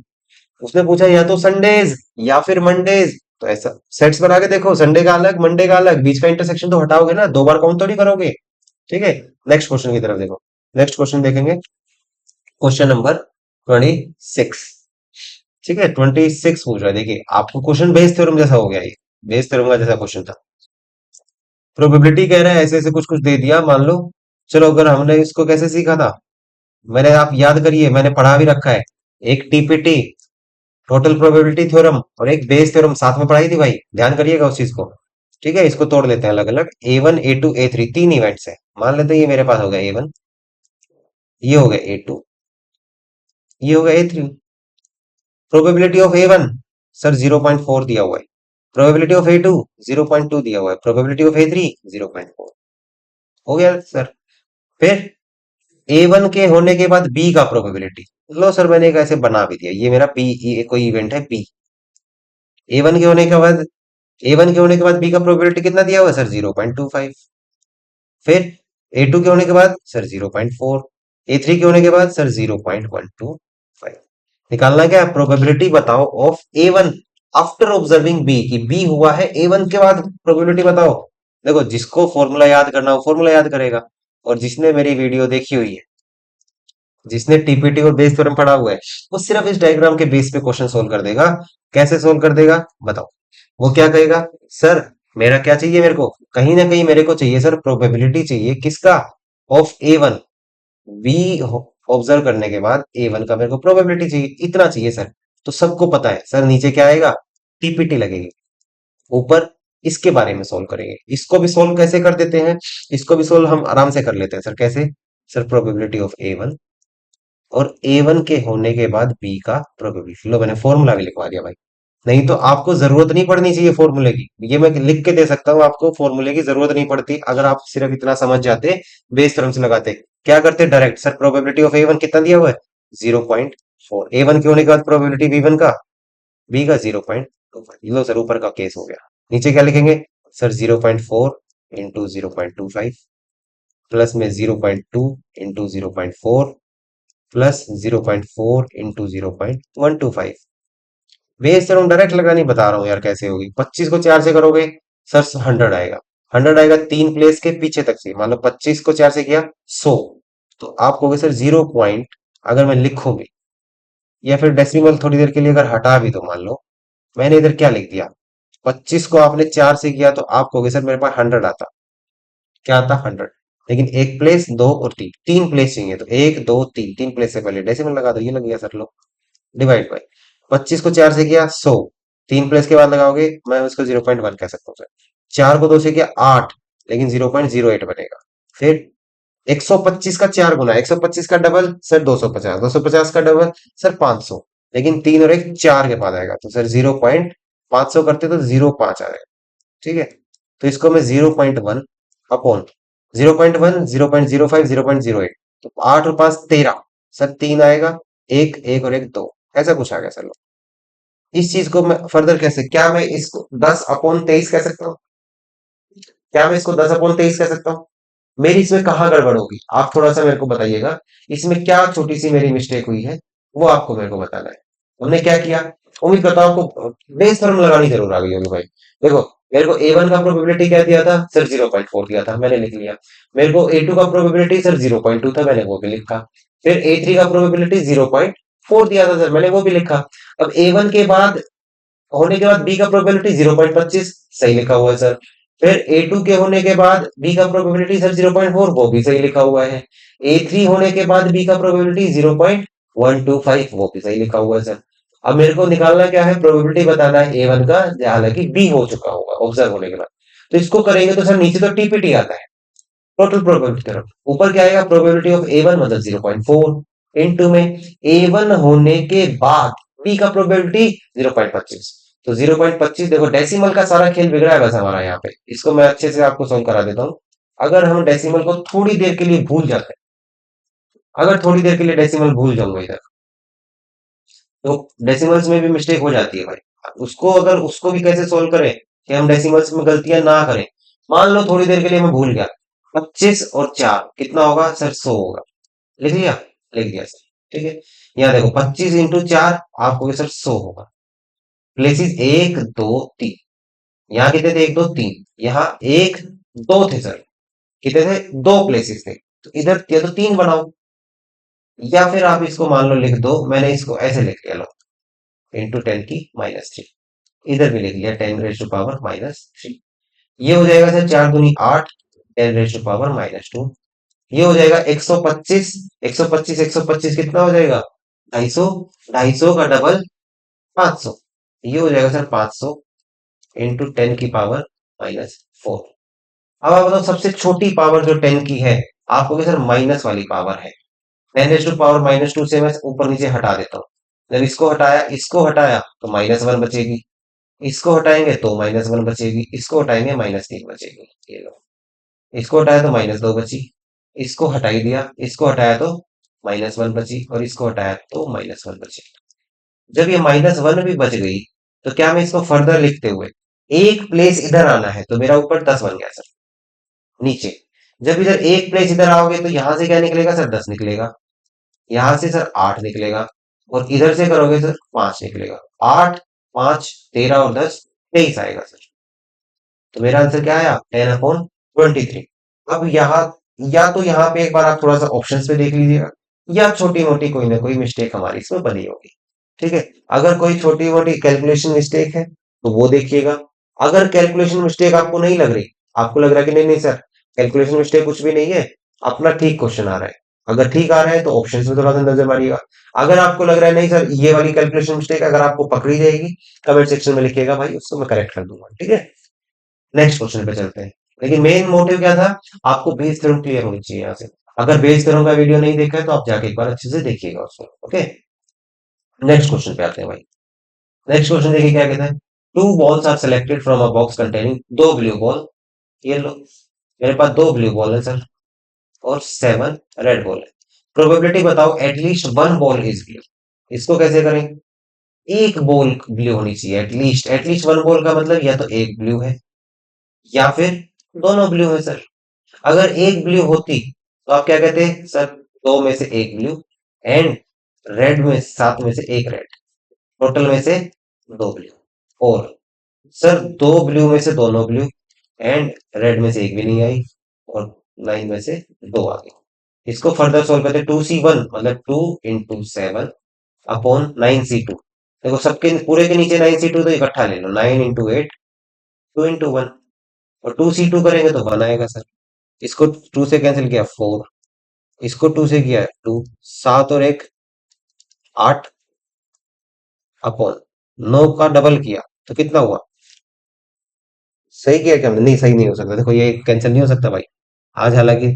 उसने पूछा या तो संडेज या फिर मंडेज, तो ऐसा सेट्स बना के देखो, संडे का अलग मंडे का अलग, बीच का इंटरसेक्शन तो हटाओगे ना, दो बार काउंट थोड़ी करोगे। ठीक है, नेक्स्ट क्वेश्चन की तरफ देखो। नेक्स्ट क्वेश्चन देखेंगे, क्वेश्चन नंबर 26। ठीक है 26 पूछ रहा है, देखिए आपको क्वेश्चन बेस थ्योरम जैसा हो गया, ये बेस थ्योरम का जैसा क्वेश्चन था। प्रोबेबिलिटी कह रहा है ऐसे ऐसे कुछ कुछ दे दिया मान लो। चलो अगर हमने इसको कैसे सीखा था, मैंने, आप याद करिए मैंने पढ़ा भी रखा है, एक टीपीटी टोटल प्रोबेबिलिटी थ्योरम और एक बेस थ्योरम साथ में पढ़ाई थी भाई, ध्यान करिएगा उस चीज को। ठीक है, इसको तोड़ लेते हैं अलग अलग, A1 A2 A3 तीन इवेंट्स है, मान लेते हैं ये मेरे पास हो गया A1, ये हो गया A2, ये हो गया A3। Probability of A1 sir 0.4 दिया हुआ है, प्रोबेबिलिटी ऑफ A2 0.2 दिया हुआ है, प्रोबेबिलिटी ऑफ A3 0.4। हो गया सर। फिर A1 के होने के बाद B का प्रोबेबिलिटी, लो सर मैंने एक ऐसे बना भी दिया, ये मेरा P, ये कोई इवेंट है P। A1 के होने के बाद A1 के होने के बाद B का प्रोबेबिलिटी कितना दिया हुआ है सर 0.25। फिर A2 के होने के बाद सर 0.4, A3 के होने के बाद सर 0.125। निकालना क्या है, प्रोबेबिलिटी बताओ of A1 after observing B, कि B हुआ है A1 के बाद प्रोबेबिलिटी बताओ। देखो जिसको फॉर्मूला याद करना हो फॉर्मूला याद करेगा, और जिसने मेरी वीडियो देखी हुई है, जिसने टीपीटी और बेस थ्योरम पढ़ा हुआ है, वो सिर्फ इस डायग्राम के बेस पे क्वेश्चन सोल्व कर देगा। कैसे सोल्व कर देगा बताओ। वो क्या कहेगा, सर मेरा क्या चाहिए, मेरे को कहीं ना कहीं मेरे को चाहिए सर प्रोबेबिलिटी चाहिए किसका, ऑफ A1, बी ऑब्जर्व करने के बाद A1 का मेरे को प्रोबेबिलिटी चाहिए, इतना चाहिए सर। तो सबको पता है सर नीचे क्या आएगा, टीपीटी लगेगी, ऊपर इसके बारे में सोल्व करेंगे। इसको भी सोल्व कैसे कर देते हैं, इसको भी सोल्व हम आराम से कर लेते हैं सर। कैसे सर, प्रोबेबिलिटी ऑफ A1 और A1 के होने के बाद B का प्रोबेबिलिटी, लो मैंने फॉर्मूला भी लिखवा दिया भाई। नहीं तो आपको जरूरत नहीं पड़नी चाहिए फॉर्मूले की, ये मैं लिख के दे सकता हूँ आपको, फॉर्मूले की जरूरत नहीं पड़ती अगर आप सिर्फ इतना समझ जाते, बेस थ्योरम से लगाते। क्या करते direct, sir probability of A1 कितना दिया हुआ है 0.4, A1 के होने के बाद प्रोबेबिलिटी B1 का, B का 0.25। लो सर ऊपर का केस हो गया। नीचे क्या लिखेंगे सर, 0.4 इंटू 0.25 प्लस में 0.2 into 0.4 plus 0.4 into 0.125। Base sir direct लगानी बता रहा हूँ यार कैसे होगी। 25 को 4 से करोगे सर 100 आएगा, 100 आएगा 3 प्लेस के पीछे तक से, मान लो 25 को 4 से किया 100, तो आप कहोगे सर 0 पॉइंट, अगर मैं लिखूं भी या फिर डेसिमल थोड़ी देर के लिए अगर हटा भी दो, मान लो मैंने इधर क्या लिख दिया, 25 को आपने 4 से किया तो आप कहोगे सर मेरे पास 100 आता, क्या आता 100। लेकिन एक प्लेस, दो और तीन, 3 प्लेस चाहिए, तो 1 2 3, 3 प्लेस से पहले डेसिमल लगा दो, ये लग गया सर। लो डिवाइड बाई 25 को 4 से किया 100, 3 प्लेस के बाद लगाओगे, मैं उसको 0.1 कह सकता हूँ सर। 4 को 2 से किया 8, लेकिन 0.08 बनेगा। फिर 125 का 4 गुना, 125 का डबल सर 250, 250 का डबल सर 500, लेकिन 3 और 1 4 के बाद आएगा, तो सर 0.500 करते तो 0.5 आएगा। ठीक है, तो इसको मैं 0.1 अपॉन 0.1, 0.05, 0.08, तो 8 और 5 13, सर 3 आएगा, एक एक और एक दो, ऐसा कुछ आ गया सर। इस चीज को मैं फर्दर कैसे, क्या मैं इसको 10/23 कह सकता हूँ, क्या मैं इसको 10/23 कह सकता हूँ। मेरी इसमें कहाँ गड़बड़ होगी आप थोड़ा सा मेरे को बताइएगा, इसमें क्या छोटी सी मेरी मिस्टेक हुई है, वो आपको मेरे को बताना है। हमने क्या किया, उम्मीद करता हूँ आपको बेस थ्योरम लगानी जरूर आ गई होगी भाई। देखो मेरे को A1 का प्रोबेबिलिटी क्या दिया था सर 0.4 दिया था, मैंने लिख लिया। मेरे को A2 का प्रोबेबिलिटी सर 0.2 था, मैंने वो भी लिखा। फिर A3 का प्रोबेबिलिटी 0.4 दिया था सर, मैंने वो भी लिखा। अब A1 के बाद होने के बाद बी का प्रोबेबिलिटी 0.25, सही लिखा हुआ है सर। फिर A2 के होने के बाद बी का प्रोबेबिलिटी सर 0.4, वो भी सही लिखा हुआ है। A3 होने के बाद बी का प्रोबेबिलिटी 0.125, वो भी सही लिखा हुआ है सर। अब मेरे को निकालना क्या है, प्रोबेबिलिटी बताना है A1 का, हालांकि बी हो चुका होगा ऑब्जर्व होने के बाद। तो इसको करेंगे तो सर नीचे तो टीपीटी आता है, टोटल प्रोबेबिलिटी तरफ, ऊपर क्या आएगा प्रोबेबिलिटी ऑफ A1 मतलब 0.4 इनटू में A1 होने के बाद बी का प्रोबेबिलिटी 0.25, तो 0.25, देखो डेसिमल का सारा खेल बिगड़ा है बस हमारा यहाँ पे। इसको मैं अच्छे से आपको सोल्व करा देता हूँ। अगर हम डेसिमल को थोड़ी देर के लिए भूल जाते हैं, अगर थोड़ी देर के लिए डेसिमल भूल जाऊंगा इधर, तो डेसिमल्स में भी मिस्टेक हो जाती है भाई। उसको अगर उसको भी कैसे सोल्व करें कि हम डेसिमल्स में गलतियां ना करें। मान लो थोड़ी देर के लिए मैं भूल गया, 25 और 4 कितना होगा सर 100 होगा, लिख लिया, लिख दिया सर। ठीक है, यहाँ देखो 25 इंटू 4 आपको सर 100 होगा। प्लेसेस 1 2 3, यहाँ कितने थे 1 2 3, यहाँ 1 2 थे सर, कितने थे 2 प्लेसेस थे, तो इधर या तो 3 बनाओ, या फिर आप इसको मान लो लिख दो, मैंने इसको ऐसे लिख लिया, लो इंटू 10⁻³ इधर भी लिख लिया 10⁻³ ये हो जाएगा सर 4 दूनी 8, 10⁻², ये हो जाएगा 125, 125, 125 कितना हो जाएगा 250, 250 का डबल 500, ये हो जाएगा सर 500 इंटू 10⁻⁻4। अब आप बताओ सबसे छोटी पावर जो 10 की है, आपको सर माइनस वाली पावर है, 10⁻⁻² से मैं ऊपर नीचे हटा देता हूँ, जब इसको हटाया तो -1 बचेगी, इसको हटाएंगे तो -1 बचेगी, इसको हटाएंगे -3 बचेगी। ये लो, इसको हटाया तो -2 बची, इसको हटा ही दिया, इसको हटाया तो -1 बची, और इसको हटाया तो -1 बची। जब ये -1 भी बच गई, तो क्या मैं इसको फर्दर लिखते हुए एक प्लेस इधर आना है, तो मेरा ऊपर 10 बन गया सर, नीचे। जब इधर एक प्लेस इधर आओगे तो यहां से क्या निकलेगा सर, 10 निकलेगा, यहां से सर 8 निकलेगा, और इधर से करोगे सर 5 निकलेगा। 8, 5, 13 और 10, 23 आएगा सर। तो मेरा आंसर क्या आया, 10/23। अब यहाँ, या तो यहाँ पे एक बार आप थोड़ा सा ऑप्शंस पे देख लीजिएगा, या छोटी मोटी कोई ना कोई मिस्टेक हमारी इसमें बनी होगी। ठीक है, अगर कोई छोटी मोटी कैलकुलेशन मिस्टेक है तो वो देखिएगा। अगर कैलकुलेशन मिस्टेक आपको नहीं लग रही, आपको लग रहा है कि नहीं नहीं सर, कैलकुलेशन मिस्टेक कुछ भी नहीं है, अपना ठीक क्वेश्चन आ रहा है, अगर ठीक आ रहा है तो ऑप्शन में थोड़ा सा नजर मारिएगा। अगर आपको लग रहा है नहीं सर ये वाली कैलकुलेशन मिस्टेक अगर आपको पकड़ी जाएगी, कमेंट सेक्शन में लिखिएगा भाई, उसको मैं करेक्ट कर दूंगा। ठीक है, नेक्स्ट क्वेश्चन पे चलते हैं। लेकिन मेन मोटिव क्या था, आपको बेस थ्योरम क्लियर होनी चाहिए यहाँ से। अगर बेस थ्योरम का वीडियो नहीं देखा है तो आप जाके एक बार अच्छे से देखिएगा उसको। ओके, नेक्स्ट क्वेश्चन पे आते हैं भाई। नेक्स्ट क्वेश्चन देखिए क्या कहता है। Two balls are selected from a box containing, दो ब्लू बॉल, ये लो, मेरे पास दो ब्लू बॉल है सर, और 7 रेड बॉल है। प्रोबेबिलिटी बताओ at least one ball is blue. इसको कैसे करें, एक बॉल ब्लू होनी चाहिए एटलीस्ट, एटलीस्ट वन बॉल का मतलब या तो एक ब्लू है या फिर दोनों ब्लू है सर। अगर एक ब्लू होती तो आप क्या कहते सर, दो में से एक ब्लू, एंड रेड में 7 में से एक रेड, टोटल में से दो ब्लू। और सर दो ब्लू में से दोनों ब्लू, एंड रेड में से एक भी नहीं आई, और 9 में से दो आ गई। इसको फर्दर सोल्व करते, 2C1 मतलब 2 × 7 अपॉन 9C2। देखो सबके पूरे के नीचे 9C2 तो इकट्ठा ले लो, 9 × 8, 2 × 1, और 2C2 करेंगे तो 1 आएगा सर। इसको 2 से कैंसिल किया 4, इसको 2 से किया 2, 7 और 1 8, अपॉन 9 का डबल किया तो कितना हुआ, सही किया क्या हमने, नहीं सही नहीं हो सकता, देखो ये कैंसिल नहीं हो सकता भाई। आज हालांकि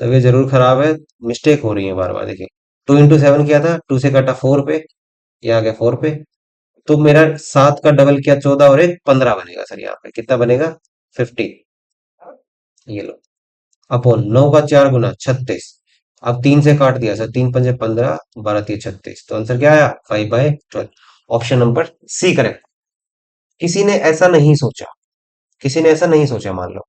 तबीयत जरूर खराब है, मिस्टेक हो रही है बार बार। देखिए 2 × 7 किया था, 2 से काटा 4 पे, ये आ गया 4 पे, तो मेरा 7 का डबल किया 14 और एक 15 बनेगा सर, यहाँ पे कितना बनेगा, 15। ये लो, अपॉन 9 का 4 गुना 36। अब 3 से काट दिया सर, 3 × 5 = 15, 12 × 3 = 36, तो आंसर क्या आया, 5/12। Option number C correct. किसी ने ऐसा नहीं सोचा, किसी ने ऐसा नहीं सोचा, मान लो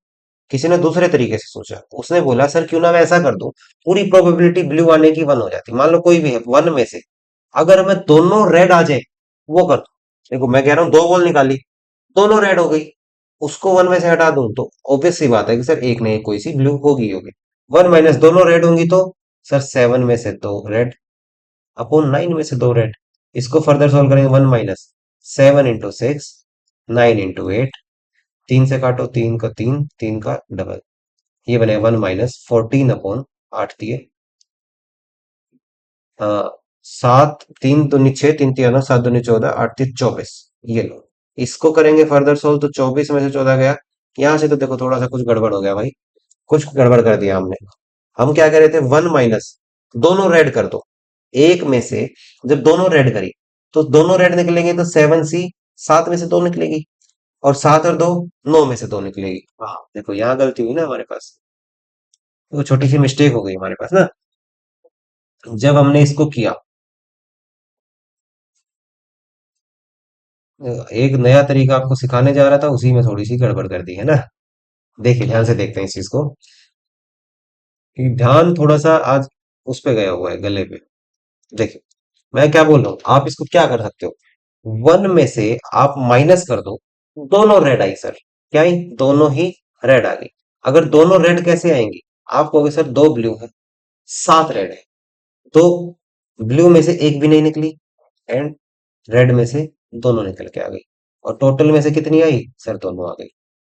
किसी ने दूसरे तरीके से सोचा, उसने बोला सर क्यों ना मैं ऐसा कर दूं, पूरी प्रोबेबिलिटी ब्लू आने की 1 हो जाती, मान लो कोई भी है 1 में से, अगर मैं दोनों रेड आ जाए वो कर दूं। देखो मैं कह रहा हूँ दो बॉल निकाली, दोनों रेड हो गई, उसको 1 में से हटा दूं तो ऑब्वियस सी बात है कि सर एक नहीं कोई सी ब्लू होगी होगी। 1 माइनस दोनों रेड होंगी तो सर 7 में से दो रेड, अपॉन 9 में से दो रेड। इसको फर्दर सॉल्व करेंगे, 1 - 7 × 6, 9 × 8, 3 से काटो, 3 का 3, 3 का डबल, ये बनेगा 1 - 14/8 दिए। 7 3 दूनी 6, 3 तिया 9, 7 दूनी 14, 8 3 24, ये लो। इसको करेंगे फर्दर सोल्व तो 24 में से 14 गया, यहाँ से तो देखो थोड़ा सा कुछ गड़बड़ हो गया भाई, कुछ गड़बड़ कर दिया हमने। हम क्या कर रहे थे, 1 माइनस दोनों रेड कर दो, एक में से जब दोनों रेड करी तो दोनों रेड निकलेंगे तो 7C, 7 में से दो निकलेगी, और 7 और 2 9 में से दो निकलेगी। हाँ देखो यहाँ गलती हुई ना हमारे पास, वो छोटी सी मिस्टेक हो गई हमारे पास ना, जब हमने इसको किया। एक नया तरीका आपको सिखाने जा रहा था, उसी में थोड़ी सी गड़बड़ कर दी है ना। देखिए ध्यान से देखते हैं इस चीज को, कि ध्यान थोड़ा सा आज उस पे गया हुआ है, गले पे। देखिए मैं क्या बोल रहा हूँ, आप इसको क्या कर सकते हो, 1 में से आप माइनस कर दो, दोनों रेड आई सर, क्या आई, दोनों ही रेड आ गई। अगर दोनों रेड कैसे आएंगी, आप कहोगे सर दो ब्लू है, 7 रेड है, तो ब्लू में से एक भी नहीं निकली, एंड रेड में से दोनों निकल के आ गई, और टोटल में से कितनी आई सर, दोनों आ गई।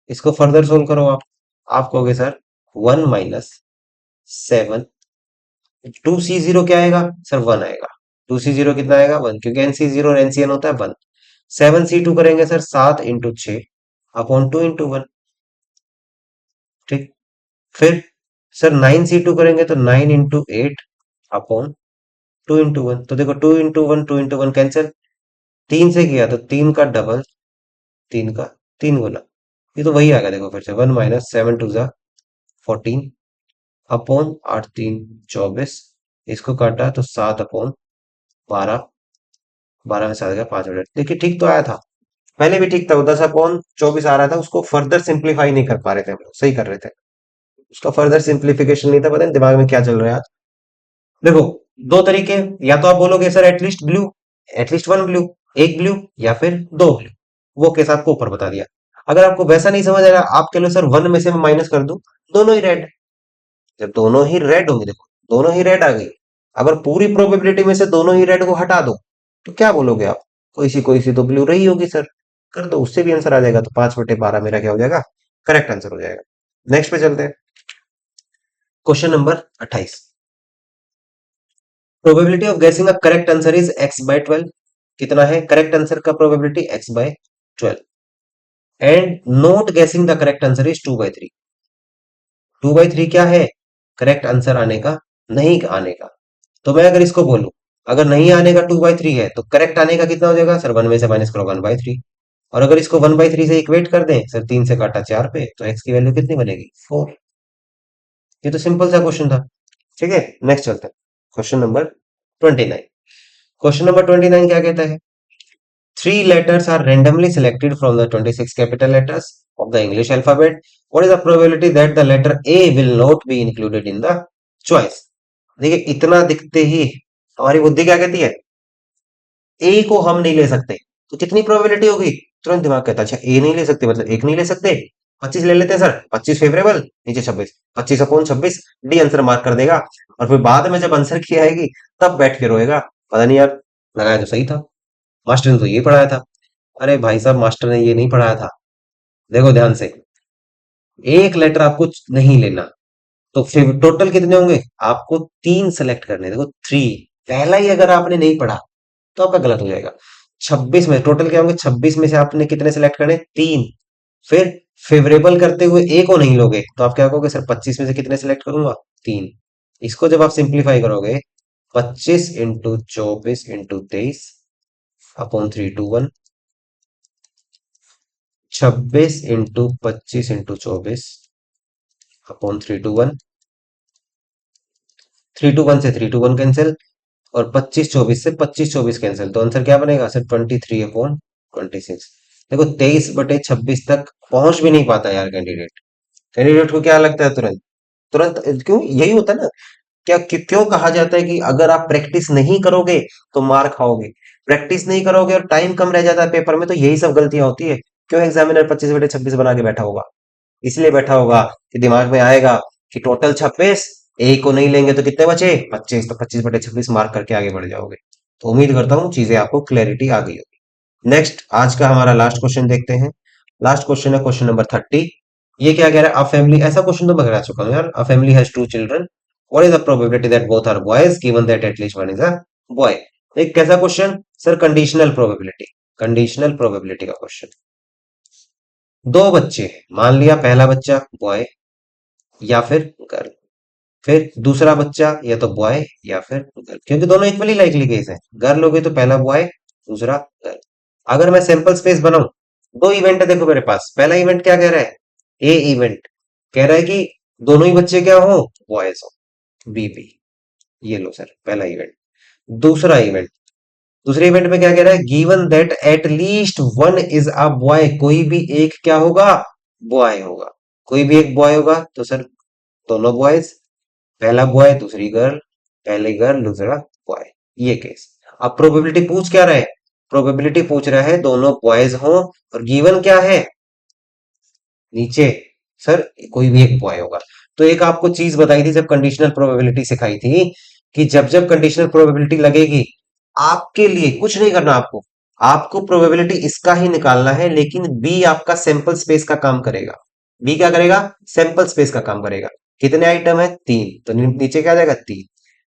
इसको फर्दर सोल्व करो आप कहोगे सर 1 - 7, 2C0 क्या आएगा सर, 1 आएगा। 2C0 कितना आएगा, 1, क्योंकि NC0 और NCN होता है 1। 7C2 करेंगे सर 7 × 6 अपॉन 2 × 1, ठीक। फिर सर 9C2 करेंगे तो 9 × 8 अपॉन 2 into 1, तो देखो 2 into 1 कैंसिल, 3 से किया तो 3 का डबल, 3 का 3 गुना, ये तो वही आ गया। देखो फिर से 1 - 7 2 ज़ा 14 अपॉन 8 3 24, इसको काटा तो 7/12, 12 में 7 गया 5 मिनट। देखिए ठीक तो आया था, पहले भी ठीक था, वो 10/24 आ रहा था, उसको फर्दर सिंप्लीफाई नहीं कर पा रहे थे हम लोग, सही कर रहे थे, उसका फर्दर सिंप्लीफिकेशन नहीं था। पता नहीं दिमाग में क्या चल रहा है आज। देखो दो तरीके, या तो आप बोलोगे sir at least blue, at least one blue, एक ब्लू या फिर दो ब्लू, वो केस आपको ऊपर बता दिया। अगर आपको वैसा नहीं समझ आ रहा, आप कह लो सर वन में से मैं माइनस कर दूं, दोनों ही रेड। जब दोनों ही रेड होंगे, देखो दोनों ही रेड आ गई, अगर पूरी प्रोबेबिलिटी में से दोनों ही रेड को हटा दो तो क्या बोलोगे आप, कोई सी तो ब्लू रही होगी सर, कर दो, उससे भी आंसर आ जाएगा। तो 5/12 मेरा क्या हो जाएगा, करेक्ट आंसर हो जाएगा। नेक्स्ट पे चलते हैं, क्वेश्चन नंबर 28। प्रोबेबिलिटी ऑफ गेसिंग a correct answer is x/12। कितना है करेक्ट आंसर का प्रोबेबिलिटी, x/12। एंड नॉट गेसिंग द करेक्ट आंसर इज 2/3। 2/3 क्या है, करेक्ट आंसर आने का, नहीं आने का। तो मैं अगर इसको बोलूं, अगर नहीं आने का 2/3 है तो करेक्ट आने का कितना हो जाएगा सर, 1 में से माइनस करो 1/3। और अगर इसको 1/3 से इक्वेट कर दें सर, 3 से काटा 4 पे, तो x की वैल्यू कितनी बनेगी, 4। ये तो सिंपल सा क्वेश्चन था। ठीक है, नेक्स्ट चलते हैं, क्वेश्चन नंबर 29। क्वेश्चन नंबर 29 क्या कहता है, three letters are randomly selected from the 26 capital letters of the English alphabet. What is the probability that the letter A will not be included in the choice? देखिए इतना दिखते ही हमारी बुद्धि क्या कहती है, ए को हम नहीं ले सकते, तो कितनी प्रोबेबिलिटी होगी, तुरंत दिमाग कहता है अच्छा ए नहीं ले सकते, मतलब एक नहीं ले सकते, 25 ले लेते हैं सर, 25 फेवरेबल, नीचे 26, 25/26, डी आंसर मार्क कर देगा। और फिर बाद में जब आंसर की आएगी तब बैठ के रोएगा, पता नहीं यार लगाया तो सही था, मास्टर ने तो ये पढ़ाया था। अरे भाई साहब मास्टर ने ये नहीं पढ़ाया था, देखो ध्यान से, एक लेटर आपको नहीं लेना, तो फिर टोटल कितने होंगे, आपको 3 सेलेक्ट करने, देखो 3, पहला ही अगर आपने नहीं पढ़ा तो आपका गलत हो जाएगा। 26 में टोटल क्या होंगे, 26 में से आपने कितने सेलेक्ट करने, 3। फिर फेवरेबल करते हुए ए को नहीं लोगे तो आप क्या कहोगे सर, 25 में से कितने सेलेक्ट करूंगा, 3। इसको जब आप सिंप्लीफाई करोगे, 25 × 24 × 23/3 2 1, 26 × 25 × 24/3 2 1, 3 2 1 से 3 2 1 कैंसिल, और 25 24 से 25 24 कैंसिल, तो आंसर क्या बनेगा सर, 23/26। देखो 23/26 तक पहुंच भी नहीं पाता यार कैंडिडेट, कैंडिडेट को क्या लगता है, तुरंत तुरंत क्यों, यही होता है ना, क्यों कहा जाता है कि अगर आप प्रैक्टिस नहीं करोगे तो मार खाओगे, प्रैक्टिस नहीं करोगे और टाइम कम रह जाता है पेपर में, तो यही सब गलतियां होती है। क्यों एग्जामिनर 25/26 बना के बैठा होगा, इसलिए बैठा होगा कि दिमाग में आएगा कि टोटल 26, एक को नहीं लेंगे तो कितने बचे, 25, तो 25/26 मार्क करके आगे बढ़ जाओगे। तो उम्मीद करता हूँ चीजें आपको क्लैरिटी आ गई होगी। नेक्स्ट आज का हमारा लास्ट क्वेश्चन देखते हैं। लास्ट क्वेश्चन है क्वेश्चन नंबर 30। ये क्या कह रहा है, अ फैमिली, ऐसा क्वेश्चन तो मैं करा चुका हूँ यार, a family has 2 children, what is the probability that both are boys given that at least one is a boy. एक कैसा question sir, conditional probability, conditional probability का क्वेश्चन। दो बच्चे, मान लिया पहला बच्चा बॉय या फिर गर्ल, फिर दूसरा बच्चा या तो बॉय या फिर गर्ल, क्योंकि दोनों इक्वली लाइकली केस है, गर्ल हो गई तो पहला बॉय दूसरा गर्ल। अगर मैं सैंपल स्पेस बनाऊं, दो इवेंट है देखो मेरे पास, पहला इवेंट क्या कह रहा है, ए इवेंट कह रहा है कि दोनों ही बच्चे क्या हो, बॉयज हो, बी बी, ये लो सर पहला इवेंट। दूसरा इवेंट, दूसरे इवेंट में क्या कह रहा है, given that at least one is a boy, कोई भी एक क्या होगा, बॉय होगा, कोई भी एक बॉय होगा, तो सर दोनों बॉयज, पहला बॉय दूसरी गर्ल, पहली गर्ल दूसरा बॉय, ये केस। अब प्रोबेबिलिटी पूछ क्या रहा है, प्रोबेबिलिटी पूछ रहा है दोनों बॉयज हो, और गिवन क्या है नीचे, सर कोई भी एक बॉय होगा। तो एक आपको चीज बताई थी जब कंडीशनल प्रोबेबिलिटी सिखाई थी, कि जब जब कंडीशनल प्रोबेबिलिटी लगेगी, आपके लिए कुछ नहीं करना, आपको आपको प्रोबेबिलिटी इसका ही निकालना है, लेकिन बी आपका सैंपल स्पेस का काम करेगा। बी क्या करेगा, सैंपल स्पेस का काम करेगा। कितने आइटम है, 3, तो नीचे क्या आ जाएगा, 3,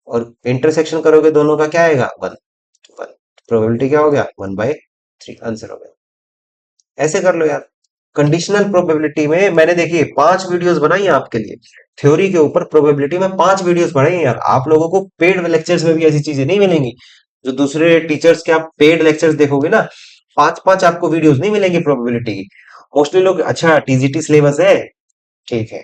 और इंटरसेक्शन करोगे दोनों का क्या आएगा, 1 1, प्रोबेबिलिटी क्या हो गया, 1/3 आंसर हो गया। ऐसे कर लो यार, कंडीशनल प्रोबेबिलिटी में मैंने देखिए 5 वीडियोस बनाई है आपके लिए। थ्योरी के ऊपर प्रोबेबिलिटी में 5 वीडियोस बनाई है यार। आप लोगों को पेड लेक्चर्स में भी ऐसी चीजें नहीं मिलेंगी। जो दूसरे टीचर्स के आप पेड लेक्चर्स देखोगे ना, 5-5 आपको वीडियोस नहीं मिलेंगी प्रोबेबिलिटी की। मोस्टली लोग अच्छा टीजीटी सिलेबस है, ठीक है,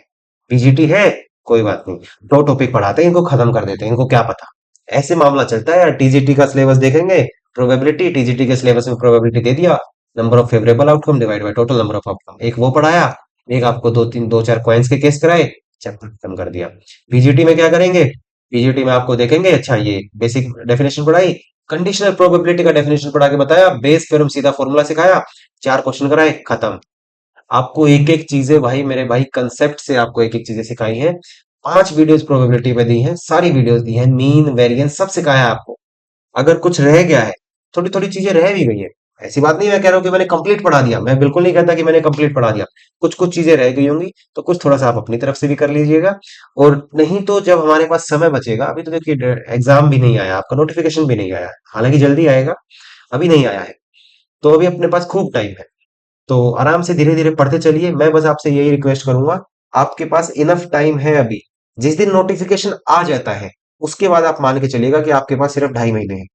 पीजीटी है, कोई बात नहीं, 2 टॉपिक पढ़ाते हैं, इनको खत्म कर देते हैं, इनको क्या पता। ऐसे मामला चलता है यार। टीजीटी का सिलेबस देखेंगे, प्रोबेबिलिटी, टीजीटी के सिलेबस में प्रोबेबिलिटी दे दिया, number of favourable outcome divide by total number of outcome, एक वो पढ़ाया, एक आपको दो चार कॉइन्स के केस कराए, चैप्टर खत्म कर दिया। पीजीटी में क्या करेंगे, पीजीटी में आपको देखेंगे, अच्छा ये बेसिक डेफिनेशन पढ़ाई, कंडीशनल प्रोबेबिलिटी का डेफिनेशन पढ़ा के बताया, बेस थ्योरम सीधा फॉर्मूला सिखाया, 4 क्वेश्चन कराए, खत्म। आपको एक एक चीजें भाई मेरे भाई कंसेप्ट से आपको एक एक चीजें सिखाई हैं। 5 वीडियोस प्रोबेबिलिटी पे दी हैं, सारी वीडियोस दी हैं, मीन वेरिएंस सब सिखाया है आपको। अगर कुछ रह गया है, थोड़ी थोड़ी चीजें रह भी गई है, ऐसी बात नहीं मैं कह रहा हूँ कि मैंने कंप्लीट पढ़ा दिया, मैं बिल्कुल नहीं कहता कि मैंने कंप्लीट पढ़ा दिया। कुछ कुछ चीजें रह गई होंगी, तो कुछ थोड़ा सा आप अपनी तरफ से भी कर लीजिएगा। और नहीं तो जब हमारे पास समय बचेगा, अभी तो देखिए एग्जाम भी नहीं आया, आपका नोटिफिकेशन भी नहीं आया, हालांकि जल्दी आएगा, अभी नहीं आया है, तो अभी अपने पास खूब टाइम है। तो आराम से धीरे धीरे पढ़ते चलिए। मैं बस आपसे यही रिक्वेस्ट करूंगा, आपके पास इनफ टाइम है अभी। जिस दिन नोटिफिकेशन आ जाता है, उसके बाद आप मान के चलिएगा कि आपके पास सिर्फ 2.5 महीने हैं।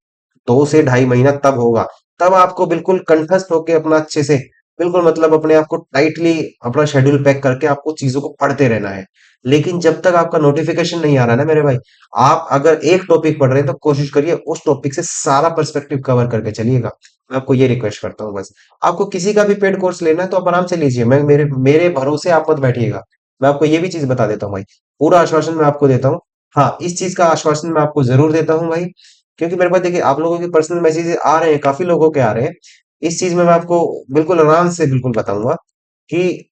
2 से 2.5 महीना तब होगा, तब आपको बिल्कुल कंठस्थ होके अपना अच्छे से, बिल्कुल मतलब अपने आप को टाइटली अपना शेड्यूल पैक करके आपको चीजों को पढ़ते रहना है। लेकिन जब तक आपका नोटिफिकेशन नहीं आ रहा ना मेरे भाई, आप अगर एक टॉपिक पढ़ रहे हैं तो कोशिश करिए उस टॉपिक से सारा पर्सपेक्टिव कवर करके चलिएगा। मैं आपको ये रिक्वेस्ट करता हूँ बस। आपको किसी का भी पेड कोर्स लेना है तो आप आराम से लीजिए, मैं मेरे मेरे भरोसे आप मत बैठिएगा। मैं आपको ये भी चीज बता देता हूँ भाई, पूरा आश्वासन मैं आपको देता हूँ। हाँ, इस चीज का आश्वासन मैं आपको जरूर देता हूँ भाई, क्योंकि मेरे पास देखिए आप लोगों के पर्सनल मैसेजेस आ रहे हैं, काफी लोगों के आ रहे हैं। इस चीज में मैं आपको बिल्कुल आराम से बिल्कुल बताऊंगा कि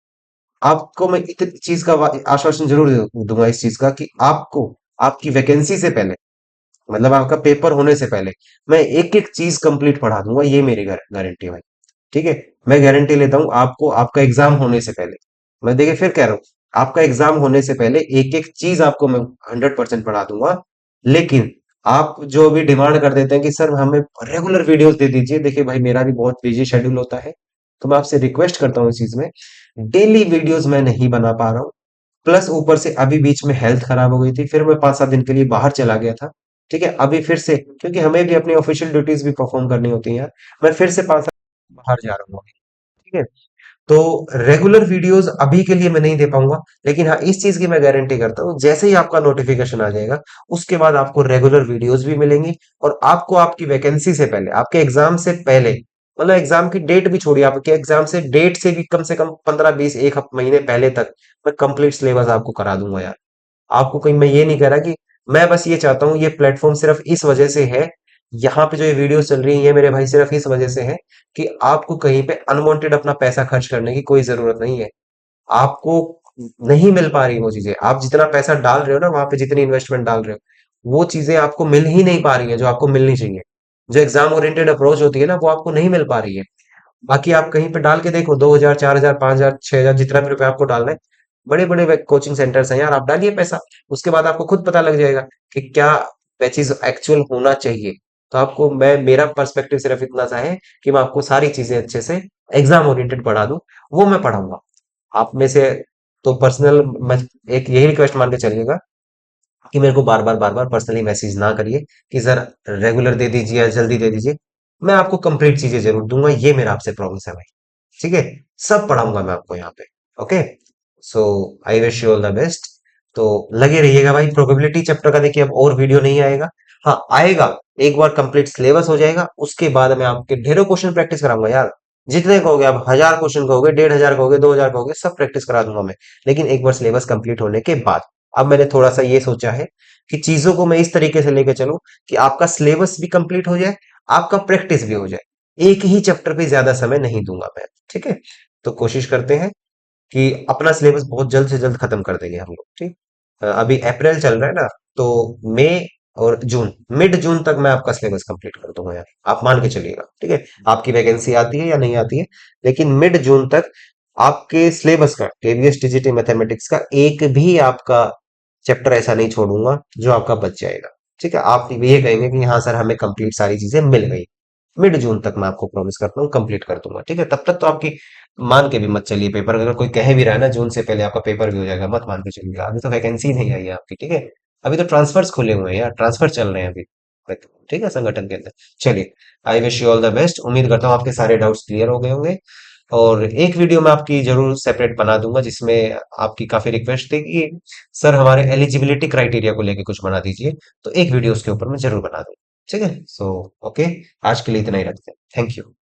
आपको मैं इतनी चीज का आश्वासन जरूर दूंगा इस चीज का कि आपको आपकी वैकेंसी से पहले, मतलब आपका पेपर होने से पहले, मैं एक एक चीज कंप्लीट पढ़ा दूंगा, ये मेरी गारंटी है भाई। ठीक है, मैं गारंटी लेता हूँ आपको, आपका एग्जाम होने से पहले, मैं देखिए फिर कह रहा हूँ, आपका एग्जाम होने से पहले एक एक चीज आपको मैं 100% पढ़ा दूंगा। लेकिन आप जो भी डिमांड कर देते हैं कि सर हमें रेगुलर वीडियोस दे दीजिए, देखिए भाई मेरा भी बहुत बिजी शेड्यूल होता है, तो मैं आपसे रिक्वेस्ट करता हूँ इस चीज में, डेली वीडियोस मैं नहीं बना पा रहा हूँ। प्लस ऊपर से अभी बीच में हेल्थ खराब हो गई थी, फिर मैं 5-7 दिन के लिए बाहर चला गया था। ठीक है, अभी फिर से, क्योंकि हमें भी अपनी ऑफिशियल ड्यूटीज भी परफॉर्म करनी होती हैं यार, मैं फिर से 5-7 बाहर जा रहा हूँ अभी। ठीक है, तो रेगुलर वीडियोस अभी के लिए मैं नहीं दे पाऊंगा। लेकिन हाँ, इस चीज की मैं गारंटी करता हूँ, जैसे ही आपका नोटिफिकेशन आ जाएगा, उसके बाद आपको रेगुलर वीडियोस भी मिलेंगी। और आपको आपकी वैकेंसी से पहले, आपके एग्जाम से पहले, मतलब एग्जाम की डेट भी छोड़िए, आपके एग्जाम से कम 15-20 एक महीने पहले तक मैं कंप्लीट सिलेबस आपको करा दूंगा यार। आपको कहीं, मैं ये नहीं कह रहा कि, मैं बस ये चाहता हूँ, ये प्लेटफॉर्म सिर्फ इस वजह से है, यहाँ पे जो ये वीडियो चल रही है ये मेरे भाई सिर्फ इस वजह से है कि आपको कहीं पे अनवांटेड अपना पैसा खर्च करने की कोई जरूरत नहीं है। आपको नहीं मिल पा रही वो चीजें, आप जितना पैसा डाल रहे हो ना वहां पे, जितनी इन्वेस्टमेंट डाल रहे हो, वो चीजें आपको मिल ही नहीं पा रही है जो आपको मिलनी चाहिए। जो एग्जाम ओरिएंटेड अप्रोच होती है ना, वो आपको नहीं मिल पा रही है। बाकी आप कहीं पे डाल के देखो, 2,000, 4,000, 5,000, 6,000, जितना भी रुपए आपको डालना है, बड़े बड़े कोचिंग सेंटर्स हैं यार, आप डालिए पैसा। उसके बाद आपको खुद पता लग जाएगा कि क्या बैचेस एक्चुअल होना चाहिए। तो आपको, मैं, मेरा पर्सपेक्टिव सिर्फ इतना सा है कि मैं आपको सारी चीजें अच्छे से एग्जाम ओरिएंटेड पढ़ा दूं, वो मैं पढ़ाऊंगा। आप में से तो पर्सनल, एक यही रिक्वेस्ट मान के चलिएगा कि मेरे को बार बार पर्सनली मैसेज ना करिए कि सर रेगुलर दे दीजिए या जल्दी दे दीजिए। मैं आपको कंप्लीट चीजें जरूर दूंगा, ये मेरा आपसे प्रॉमिस है भाई। ठीक है, सब पढ़ाऊंगा मैं आपको यहाँ पे। Okay, so I wish you all the best. तो लगे रहिएगा भाई। प्रोबेबिलिटी चैप्टर का देखिए अब और वीडियो नहीं आएगा। हाँ आएगा, एक बार कंप्लीट सिलेबस हो जाएगा, उसके बाद मैं आपके ढेरों क्वेश्चन प्रैक्टिस कराऊंगा यार। जितने कहोगे आप, 1,000 क्वेश्चन कहोगे, 1,500 कहोगे, 2,000 कहोगे, सब प्रैक्टिस करा दूंगा मैं। लेकिन एक बार सिलेबस कंप्लीट होने के बाद। अब मैंने थोड़ा सा ये सोचा है कि चीजों को मैं इस तरीके से लेके चलूं कि आपका सिलेबस भी कंप्लीट हो जाए, आपका प्रैक्टिस भी हो जाए। एक ही चैप्टर पे ज्यादा समय नहीं दूंगा मैं। ठीक है, तो कोशिश करते हैं कि अपना सिलेबस बहुत जल्द से जल्द खत्म कर देंगे हम लोग। ठीक, अभी अप्रैल चल रहा है ना, तो मई और जून, मिड जून तक मैं आपका सिलेबस कंप्लीट कर दूंगा यार, आप मान के चलिएगा। ठीक है, आपकी वैकेंसी आती है या नहीं आती है, लेकिन मिड जून तक आपके सिलेबस का, केवीएस टीजीटी मैथमेटिक्स का एक भी आपका चैप्टर ऐसा नहीं छोड़ूंगा जो आपका बच जाएगा। ठीक है, आप ये कहेंगे कि हाँ सर हमें कंप्लीट सारी चीजें मिल गई। मिड जून तक मैं आपको प्रॉमिस करता हूँ कंप्लीट कर दूंगा। ठीक है, तब तक तो आपकी मान के भी मत चलिए, पेपर अगर कोई कह भी रहा है ना जून से पहले आपका पेपर भी हो जाएगा, मत मान के चलिए, अभी तो वैकेंसी नहीं आई है आपकी। ठीक है, अभी तो ट्रांसफर्स खुले हुए हैं यार, ट्रांसफर चल रहे हैं अभी। ठीक है, संगठन के अंदर। चलिए, I wish you all the best. उम्मीद करता हूँ आपके सारे डाउट्स क्लियर हो गए होंगे। और एक वीडियो मैं आपकी जरूर सेपरेट बना दूंगा, जिसमें आपकी काफी रिक्वेस्ट थी कि सर हमारे एलिजिबिलिटी क्राइटेरिया को लेके कुछ बना दीजिए, तो एक वीडियो उसके ऊपर मैं जरूर बना दूंगा। ठीक है, सो ओके, आज के लिए इतना ही रखते हैं। Thank you.